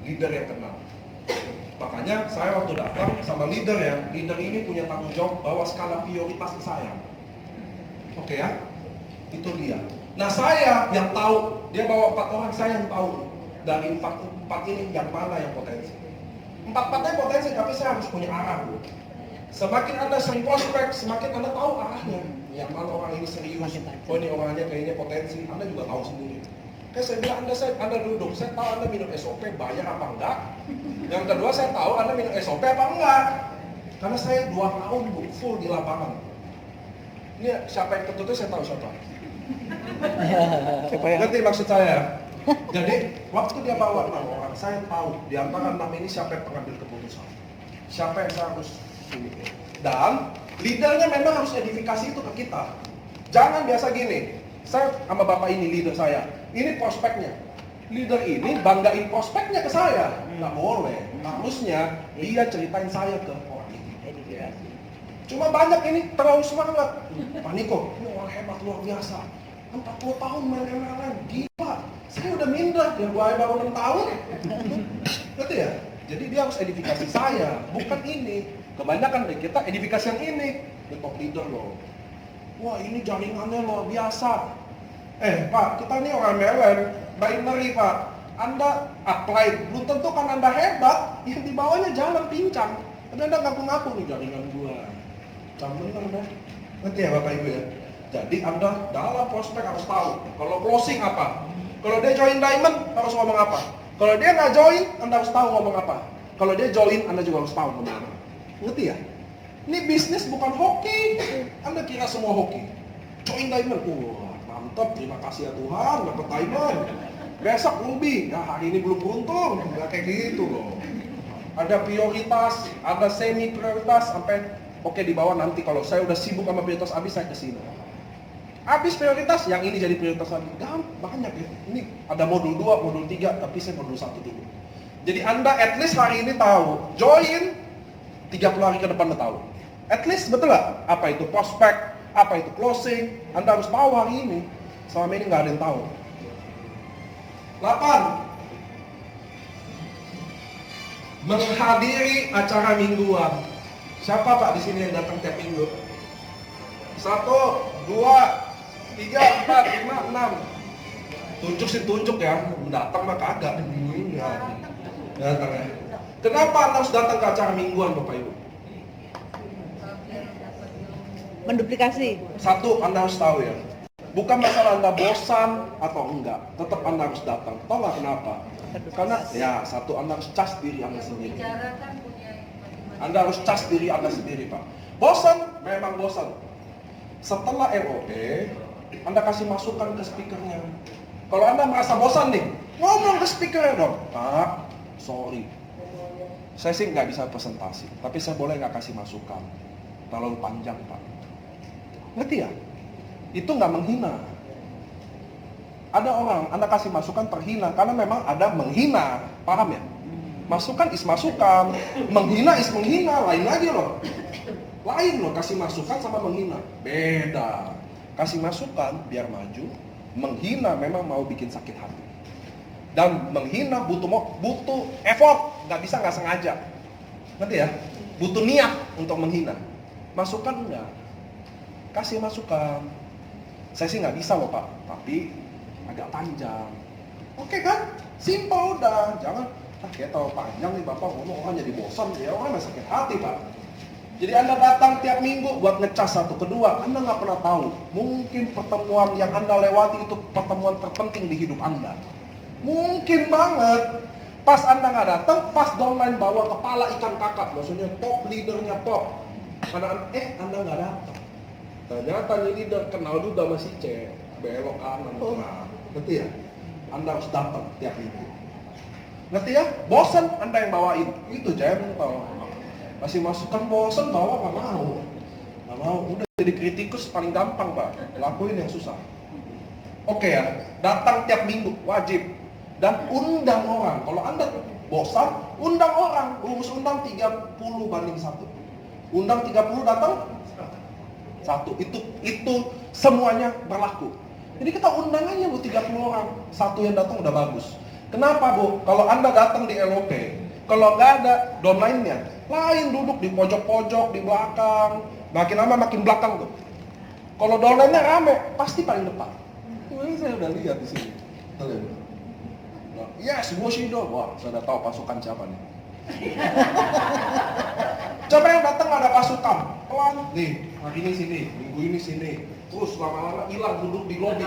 Leader yang kenal. Makanya saya waktu datang sama leader ya, leader ini punya tanggung jawab bawa skala prioritas ke saya. Oke ya, itu dia. Nah saya yang tahu, dia bawa 4 orang, saya yang tahu dari 4 ini yang mana yang potensi. 4-4-nya potensi, tapi saya harus punya arah Bu. Semakin Anda sering prospek, semakin Anda tahu arahnya. Yang mana orang ini serius, oh ini orangnya kayaknya potensi, Anda juga tahu sendiri. Kayak saya bilang, Anda duduk, saya tahu Anda minum SOP, bayar apa enggak. Yang kedua, saya tahu Anda minum SOP apa enggak. Karena saya 2 tahun Bu, full di lapangan. Ini siapa yang ketutnya saya tahu siapa. Ngerti maksud saya? Jadi, waktu dia bawa 6 orang, saya tahu di antara 6 ini siapa yang pengambil keputusan. Siapa yang saya harus ini. Dan leadernya memang harus edifikasi itu ke kita. Jangan biasa gini, saya sama bapak ini leader saya, ini prospeknya. Leader ini banggain prospeknya ke saya. Nggak boleh. Harusnya dia ceritain saya ke orang ini. Cuma banyak ini terlalu semangat. Pak Niko, ini orang hebat luar biasa. 40 tahun main MLM, gila. Saya udah minder, ya gua baru 6 tahun. Ngerti ya? Jadi dia harus edifikasi saya, bukan ini. Kebanyakan dari kita edifikasi yang ini. The top leader loh. Wah ini jaringannya luar biasa. Pak, kita ini orang MLM, binary Pak. Anda apply, belum tentu kan Anda hebat. Yang di bawahnya jalan pincang. Anda ngaku-ngaku nih jaringan gua. Campur kan Anda. Ngerti ya Bapak Ibu ya? Jadi Anda dalam prospek harus tahu. Kalau closing apa? Kalau dia join diamond, harus ngomong apa? Kalau dia nggak join, Anda harus tahu ngomong apa. Kalau dia join, Anda juga harus tahu ngomong apa. Ngerti ya? Ini bisnis bukan hoki. Anda kira semua hoki. Join diamond, wah mantap, terima kasih ya Tuhan, dapat diamond. Besok ruby, ya hari ini belum beruntung, nggak kayak gitu loh. Ada prioritas, ada semi prioritas, sampai oke di bawah nanti kalau saya udah sibuk sama prioritas habis saya kesini. Habis prioritas, yang ini jadi prioritas lagi. Banyak ya. Ini ada modul 2, modul 3, tapi saya modul 1 dulu. Jadi Anda at least hari ini tahu, join 30 hari ke depan Anda tahu. At least betul nggak? Apa itu prospek, apa itu closing, Anda harus tahu hari ini. Selama ini nggak ada yang tahu. 8. Menghadiri acara mingguan. Siapa Pak di sini yang datang tiap minggu? 1, 2, 3, 4, 5, 6. Tunjuk sih tunjuk ya. Datang mah kagak. Datang ya. Kenapa Anda harus datang ke acara mingguan Bapak Ibu? Menduplikasi. 1, Anda harus tahu ya. Bukan masalah Anda bosan atau enggak, tetap Anda harus datang. Tahu nggak kenapa? Karena ya 1, Anda harus cas diri Anda sendiri. Anda harus cas diri Anda sendiri Pak. Bosan, memang bosan. Setelah LOP, Anda kasih masukan ke speakernya. Kalau Anda merasa bosan nih, ngomong ke speakernya dong. Pak, sorry. Saya sih nggak bisa presentasi, tapi saya boleh nggak kasih masukan. Terlalu panjang Pak. Ngerti ya? Itu nggak menghina. Ada orang, Anda kasih masukan terhina, karena memang ada menghina, paham ya? Masukan is masukan, menghina is menghina, lain lagi loh. Lain loh, kasih masukan sama menghina, beda. Kasih masukan biar maju, menghina memang mau bikin sakit hati. Dan menghina butuh effort, nggak bisa nggak sengaja. Ngerti ya? Butuh niat untuk menghina. Masukan enggak. Kasih masukan. Saya sih nggak bisa loh Pak, tapi agak panjang. Oke kan? Simpel udah. Jangan, kayak terlalu panjang nih Bapak ngomong, orang jadi bosan. Ya orang masih sakit hati Pak. Jadi Anda datang tiap minggu buat ngecas 1. Kedua, Anda nggak pernah tahu. Mungkin pertemuan yang Anda lewati itu pertemuan terpenting di hidup Anda. Mungkin banget. Pas Anda nggak datang, pas downline bawa kepala ikan kakap. Maksudnya top leadernya top. Karena Anda nggak datang. Ternyata nih leader kenal juga sama si C. Belok kanan. Ngerti ya? Anda harus datang tiap minggu. Ngerti ya? Bosan Anda yang bawain. Itu gentle. Kasih masukan bosan bawa nggak mau. Nggak mau. Udah jadi kritikus paling gampang Pak. Lakuin yang susah. Oke ya. Datang tiap minggu wajib. Dan undang orang. Kalau Anda bosan, undang orang. Rumus undang 30:1. Undang 30 datang 1. Itu semuanya berlaku. Jadi kita undang aja Bu 30 orang. 1 yang datang udah bagus. Kenapa Bu? Kalau Anda datang di LOP, kalau nggak ada downline-nya, lain duduk di pojok-pojok, di belakang. Makin lama makin belakang tuh. Kalau downline-nya rame, pasti paling depan. Ini saya udah lihat di sini. Yes, Bushido. Wah, saya udah tahu pasukan siapa nih. Coba yang datang ada pasukan, pelan nih, hari ini sini, minggu ini sini, terus lama-lama hilang duduk di lobi.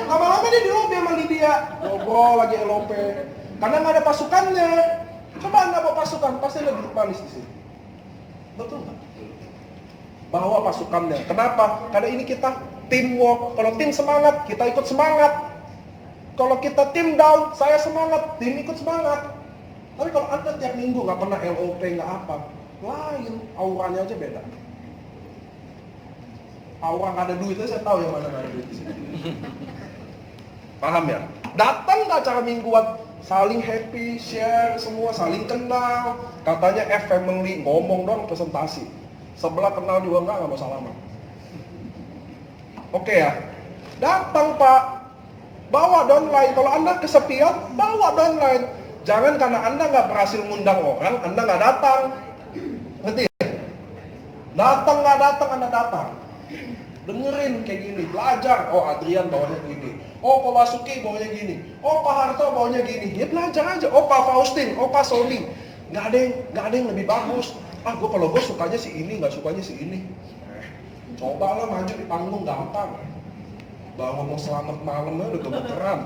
Lama-lama dia di lobi sama dia, ngobrol lagi LOP, karena nggak ada pasukannya. Coba Anda bawa pasukan, pasti ada duduk manis di sini. Betul nggak? Bawa pasukannya. Kenapa? Karena ini kita teamwork. Kalau tim semangat, kita ikut semangat. Kalau kita tim down, saya semangat, tim ikut semangat. Tapi kalau Anda tiap minggu nggak pernah LOP, nggak apa, lain, auranya aja beda. Aura nggak ada duitnya, saya tahu yang mana nggak ada duit di sini. Paham ya? Datang ke acara mingguan, saling happy, share semua, saling kenal. Katanya F-Family, ngomong dong presentasi. Sebelah kenal juga nggak mau salaman. Oke ya? Datang Pak, bawa downline. Kalau Anda kesepian, bawa downline. Jangan karena Anda nggak berhasil ngundang orang, Anda nggak datang. Ngerti ya? Datang nggak datang, Anda datang. Dengerin kayak gini, belajar. Oh Adrian bawanya gini. Oh Pak Basuki bawanya gini. Oh Pak Harto bawanya gini. Ya belajar aja. Oh Pak Faustin, oh Pak Soli. Nggak ada yang lebih bagus. Gue kalau gue sukanya si ini, nggak sukanya si ini. Cobalah maju di panggung gampang. Baru ngomong selamat malamnya udah gemeteran.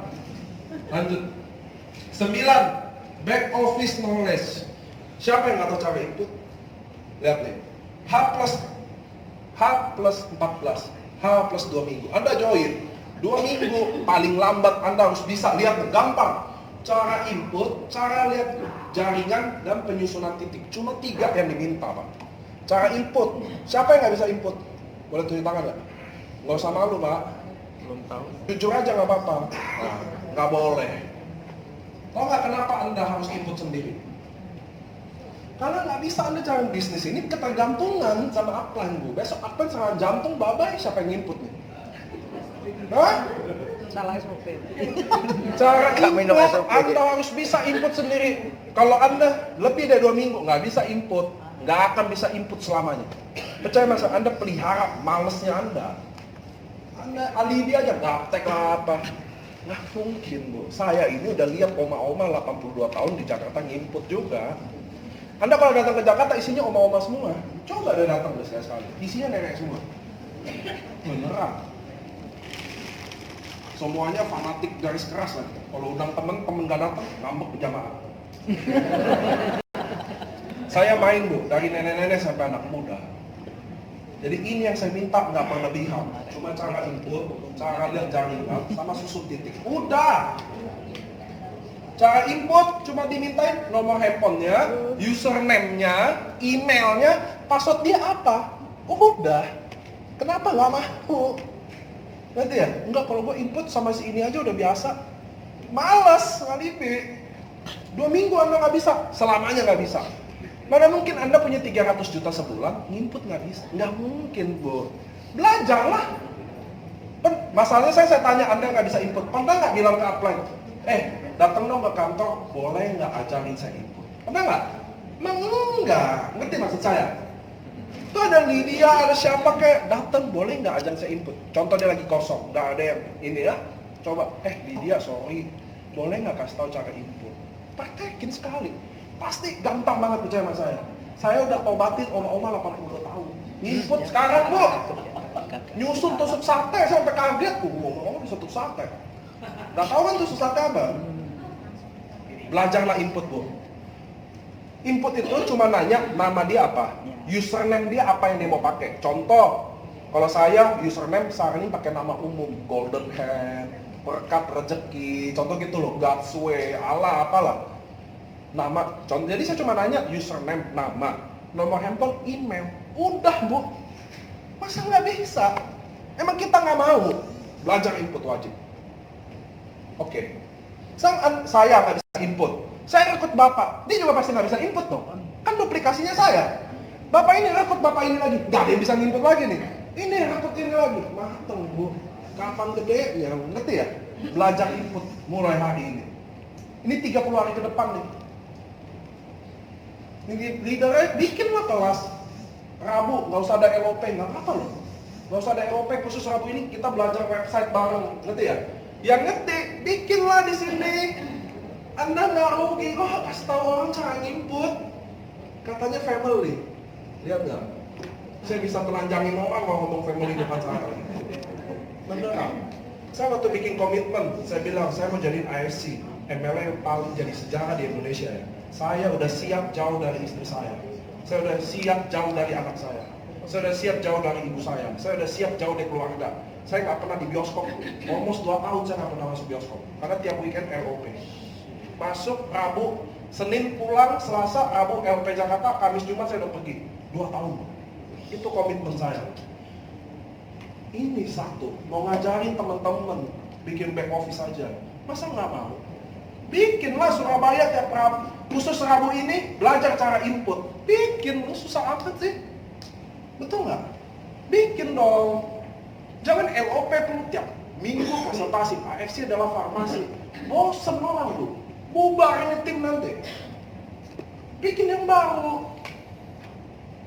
Lanjut. 9. Back office knowledge. Siapa yang nggak tahu cara input? Lihat nih. H plus 14. H plus 2 minggu. Anda join. 2 minggu paling lambat Anda harus bisa. Lihat nih, gampang. Cara input, cara lihat jaringan dan penyusunan titik. Cuma 3 yang diminta, Pak. Cara input. Siapa yang nggak bisa input? Boleh tunjuk tangan nggak? Nggak usah malu, Pak. Belum tahu. Jujur aja nggak apa-apa. Nah, nggak boleh. Tahu nggak kenapa Anda harus input sendiri? Karena nggak bisa Anda jalan bisnis ini ketergantungan sama upline, Bu. Besok upline serangan jantung, bye-bye, siapa yang input nih? Hah? Salah SOP. Cara minum input, SOP. Anda harus bisa input sendiri. Kalau Anda lebih dari 2 minggu nggak bisa input, nggak akan bisa input selamanya. Percaya Mas, Anda pelihara malesnya Anda alibi aja, gaptek lah apa. Nggak mungkin, Bu. Saya ini udah lihat oma-oma 82 tahun di Jakarta nginput juga. Anda kalau datang ke Jakarta isinya oma-oma semua. Coba deh datang deh sekali. Isinya nenek semua. Beneran. Semuanya fanatik garis keras lagi. Kalau undang temen gak datang, ngambek berjamaah. Saya main, Bu, dari nenek-nenek sampai anak muda. Jadi ini yang saya minta, nggak berlebihan. Cuma cara input, cara lihat jaringan, sama susun titik. Udah. Cara input cuma dimintain nomor handphonenya, username-nya, emailnya, password dia apa. Udah. Kenapa nggak mau? Nanti ya? Enggak, kalau gue input sama si ini aja udah biasa. Males ngalipi. 2 minggu Anda nggak bisa, selamanya nggak bisa. Mana mungkin Anda punya 300 juta sebulan, nginput nggak bisa? Nggak mungkin, Bu. Belajarlah. Masalahnya saya tanya Anda nggak bisa input, pernah nggak bilang ke upline, datang dong ke kantor, boleh nggak ajarin saya input? Pernah nggak? Emang enggak. Ngerti maksud saya? Itu ada Lydia, ada siapa kayak datang, boleh nggak ajarin saya input? Contoh dia lagi kosong, nggak ada yang ini ya. Coba, Lydia sorry, boleh nggak kasih tahu cara input? Praktekin sekali. Pasti gampang banget, percaya sama saya. Saya udah obatin oma-oma 82 tahun. Input sekarang, Bu. Nyusun tusuk sate, saya sampai kaget. Ngomong-ngomong tusuk sate. Gak tahu kan tusuk sate apa? Belajarlah input, Bu. Input itu cuma nanya nama dia apa, username dia apa yang dia mau pakai. Contoh, kalau saya username saranin pakai nama umum, Golden Hand, Berkat Rezeki, contoh gitu loh, God's Way, Allah apalah. Nama, contoh, jadi saya cuma nanya username, nama, nomor handphone, email. Udah, Bu. Masa nggak bisa? Emang kita nggak mau belajar input wajib? Oke. Saya nggak bisa input. Saya rekrut Bapak, dia juga pasti nggak bisa input dong. Kan duplikasinya saya. Bapak ini rekrut Bapak ini lagi, nggak ada yang bisa input lagi nih. Ini rekrut ini lagi, mateng, Bu. Kapan gedenya? Ngerti ya? Belajar input mulai hari ini. Ini 30 hari ke depan nih. Leadernya bikinlah kelas Rabu, nggak usah ada LOP, nggak apa loh. Nggak usah ada LOP khusus Rabu ini kita belajar website bareng, ngerti ya? Yang ngerti, bikinlah di sini. Anda nggak rugi kok, kasih tahu orang cara input. Katanya family, lihat nggak? Saya bisa telanjangin orang mau ngomong family depan saya. Beneran. Saya waktu bikin komitmen, saya bilang saya mau jadiin IFC, MLM yang paling jadi sejarah di Indonesia ya. Saya udah siap jauh dari istri saya udah siap jauh dari anak saya udah siap jauh dari ibu saya udah siap jauh dari keluarga. Saya nggak pernah di bioskop, almost 2 tahun saya nggak pernah masuk bioskop, karena tiap weekend LOP. Masuk Rabu, Senin pulang, Selasa, Rabu LP Jakarta, Kamis Jumat saya udah pergi. 2 tahun. Itu komitmen saya. Ini satu, mau ngajarin teman-teman bikin back office aja. Masa nggak mau? Bikinlah Surabaya tiap Rabu, khusus Rabu ini belajar cara input. Bikin, lu susah amat sih. Betul nggak? Bikin dong. Jangan LOP perlu tiap minggu presentasi. AFC adalah farmasi. Bosen orang tuh. Bubar ini tim nanti. Bikin yang baru.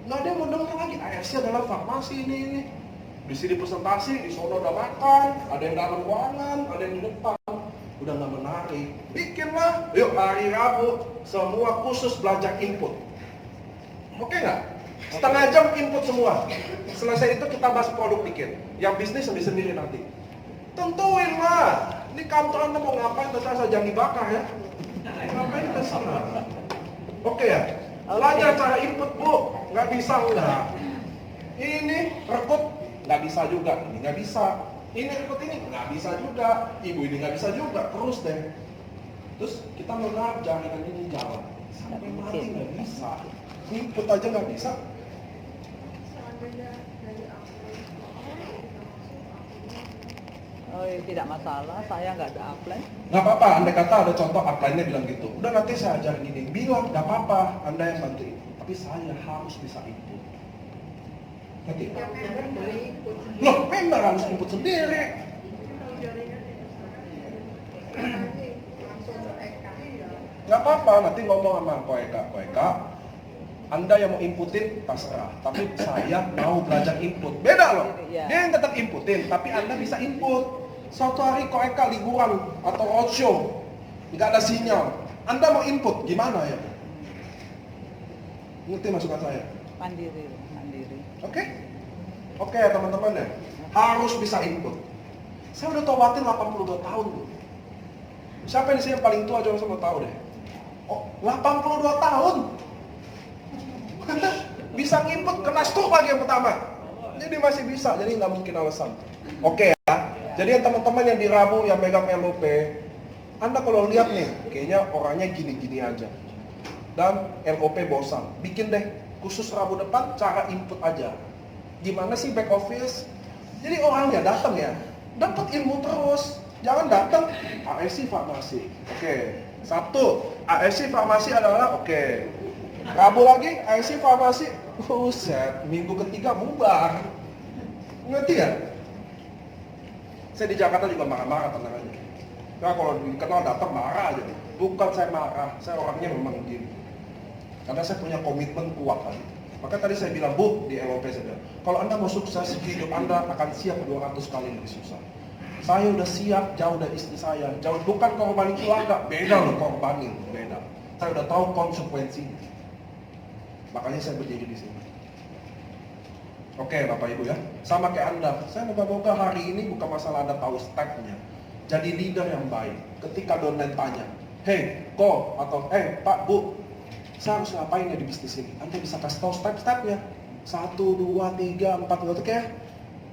Nggak ada yang mau denger lagi. AFC adalah farmasi ini. Di sini presentasi, di sono udah makan, ada yang dalam ruangan, ada yang di depan. Udah nggak menarik. Bikinlah. Yuk hari Rabu semua khusus belajar input. Oke nggak? Setengah jam input semua. Selesai itu kita bahas produk dikit. Yang bisnis sendiri nanti. Tentuin lah. Ini kantor Anda mau ngapain, terserah jangan dibakar ya. Ngapain terserah. Oke ya. Belajar cara input Bu. Nggak bisa enggak. Ini rekrut nggak bisa juga. Ini nggak bisa. Ini rekrut ini nggak bisa juga. Ibu ini nggak bisa juga. Terus deh. Terus kita mengharap jaringan ini jalan. Sampai mati nggak bisa. Input aja nggak bisa. Oh, ya, tidak masalah, saya nggak ada upline. Nggak apa-apa, andai kata ada contoh upline-nya bilang gitu. Udah nanti saya ajarin gini. Bilang, nggak apa-apa, Anda yang bantuin. Tapi saya harus bisa input. Ngerti? Loh, member harus input sendiri. Nggak apa-apa, nanti ngomong sama Ko Eka, Anda yang mau inputin, terserah. Tapi saya mau belajar input. Beda loh. Dia yang tetap inputin, tapi Anda bisa input. Suatu hari Ko Eka liburan atau roadshow, nggak ada sinyal. Anda mau input, gimana ya? Ngerti masukan saya? Mandiri. Oke? Oke ya teman-teman ya. Harus bisa input. Saya udah tawatin 82 tahun loh. Siapa yang di sini yang paling tua, jangan semua tahu deh. Oh, 82 tahun. Bisa nginput, kena stroke lagi yang pertama. Jadi masih bisa, jadi nggak mungkin alasan. Oke ya. Jadi yang teman-teman yang di Rabu yang megang LOP, Anda kalau lihat nih, kayaknya orangnya gini-gini aja. Dan LOP bosan. Bikin deh khusus Rabu depan cara input aja. Gimana sih back office? Jadi orangnya datang ya, dapat ilmu terus. Jangan datang ASI farmasi. Oke. Sabtu ASI farmasi adalah oke. Rabu lagi ASI farmasi. Buset, minggu ketiga bubar. Ngerti ya? Saya di Jakarta juga marah-marah tenang aja. Nah, kalau dikenal datang marah aja. Bukan saya marah, saya orangnya memang gini. Karena saya punya komitmen kuat tadi. Maka tadi saya bilang, Bu, di LOP saya bilang, kalau Anda mau sukses, hidup Anda akan siap 200 kali lebih susah. Saya udah siap jauh dari istri saya, jauh bukan korbanin keluarga, beda loh korbanin, beda. Saya udah tahu konsekuensinya. Makanya saya berdiri di sini. Oke, Bapak Ibu ya. Sama kayak Anda, saya moga-moga hari ini bukan masalah Anda tahu stepnya. Jadi leader yang baik. Ketika downline tanya, hey, Ko, atau Pak, Bu, saya harus ngapain ya di bisnis ini? Anda bisa kasih tahu step-stepnya. 1, 2, 3, 4, oke?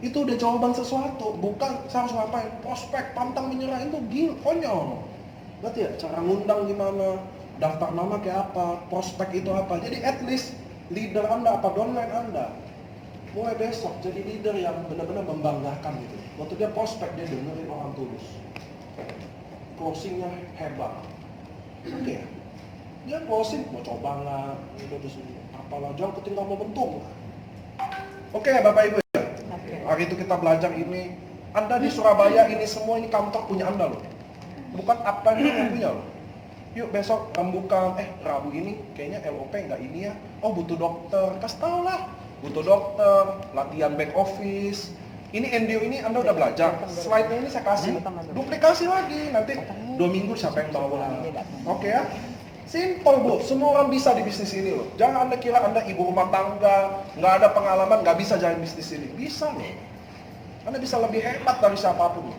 Itu udah jawaban sesuatu. Bukan saya harus ngapain? Prospek, pantang menyerah itu gil, konyol. Berarti ya, cara ngundang gimana? Daftar nama kayak apa? Prospek itu apa? Jadi at least leader Anda apa downline Anda mulai besok jadi leader yang benar-benar membanggakan gitu. Waktu dia prospek dia dengerin orang tulus, closingnya hebat. Oke ya, dia closing mau coba nggak, udah disini apalah, jangan ketinggalan momentum. Oke ya Bapak Ibu ya. Hari itu kita belajar ini. Anda di Surabaya ini semua ini kantor punya Anda loh, bukan apa yang punya loh. Yuk besok rembukan, Rabu ini kayaknya LOP nggak ini ya. Oh butuh dokter, kasih tau lah. Butuh dokter, latihan back office. Ini NDO ini Anda udah belajar. Slide-nya ini saya kasih, duplikasi lagi. Nanti 2 minggu siapa yang bawa. Oke ya. Simple Bu, semua orang bisa di bisnis ini loh. Jangan Anda kira Anda ibu rumah tangga, nggak ada pengalaman, nggak bisa jalan bisnis ini. Bisa loh. Anda bisa lebih hebat dari siapapun loh.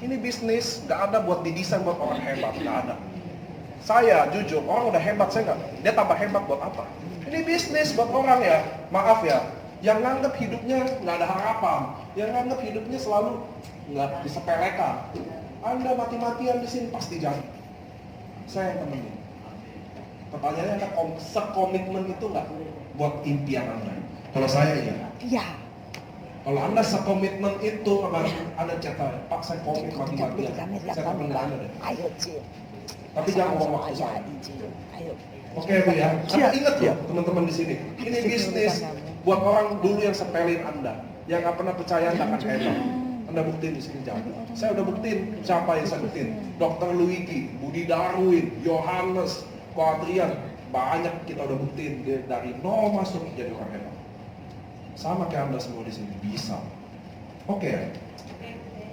Ini bisnis nggak ada buat didesain buat orang hebat, nggak ada. Saya jujur, orang udah hebat, saya nggak. Dia tambah hebat buat apa? Ini bisnis buat orang ya, maaf ya, yang nganggap hidupnya nggak ada harapan, yang nganggap hidupnya selalu nggak disepelekan. Anda mati-matian di sini pasti jadi. Saya yang temenin. Pertanyaannya Anda sekomitmen itu nggak buat impian Anda? Kalau saya iya. Iya. Kalau Anda sekomitmen itu, Anda cetak, Pak saya komit mati-matian. Saya temenin Anda deh. Ayo, Cik. Tapi jangan ngomong waktu saya. Ayo. Oke Bu ya, Anda ingat ya teman-teman di sini. Ini bisnis buat orang dulu yang sepelin Anda, yang nggak pernah percaya Anda akan hebat. Anda buktiin di sini jauh. Saya udah buktiin. Siapa yang saya buktiin? Dr. Luigi, Budi Darwin, Yohanes, Ko Adrian, banyak kita udah buktiin dari nol masuk jadi orang hebat. Sama kayak Anda semua di sini bisa. Oke,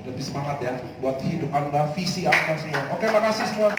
lebih semangat ya buat hidup Anda, visi Anda semua. Oke, makasih semua.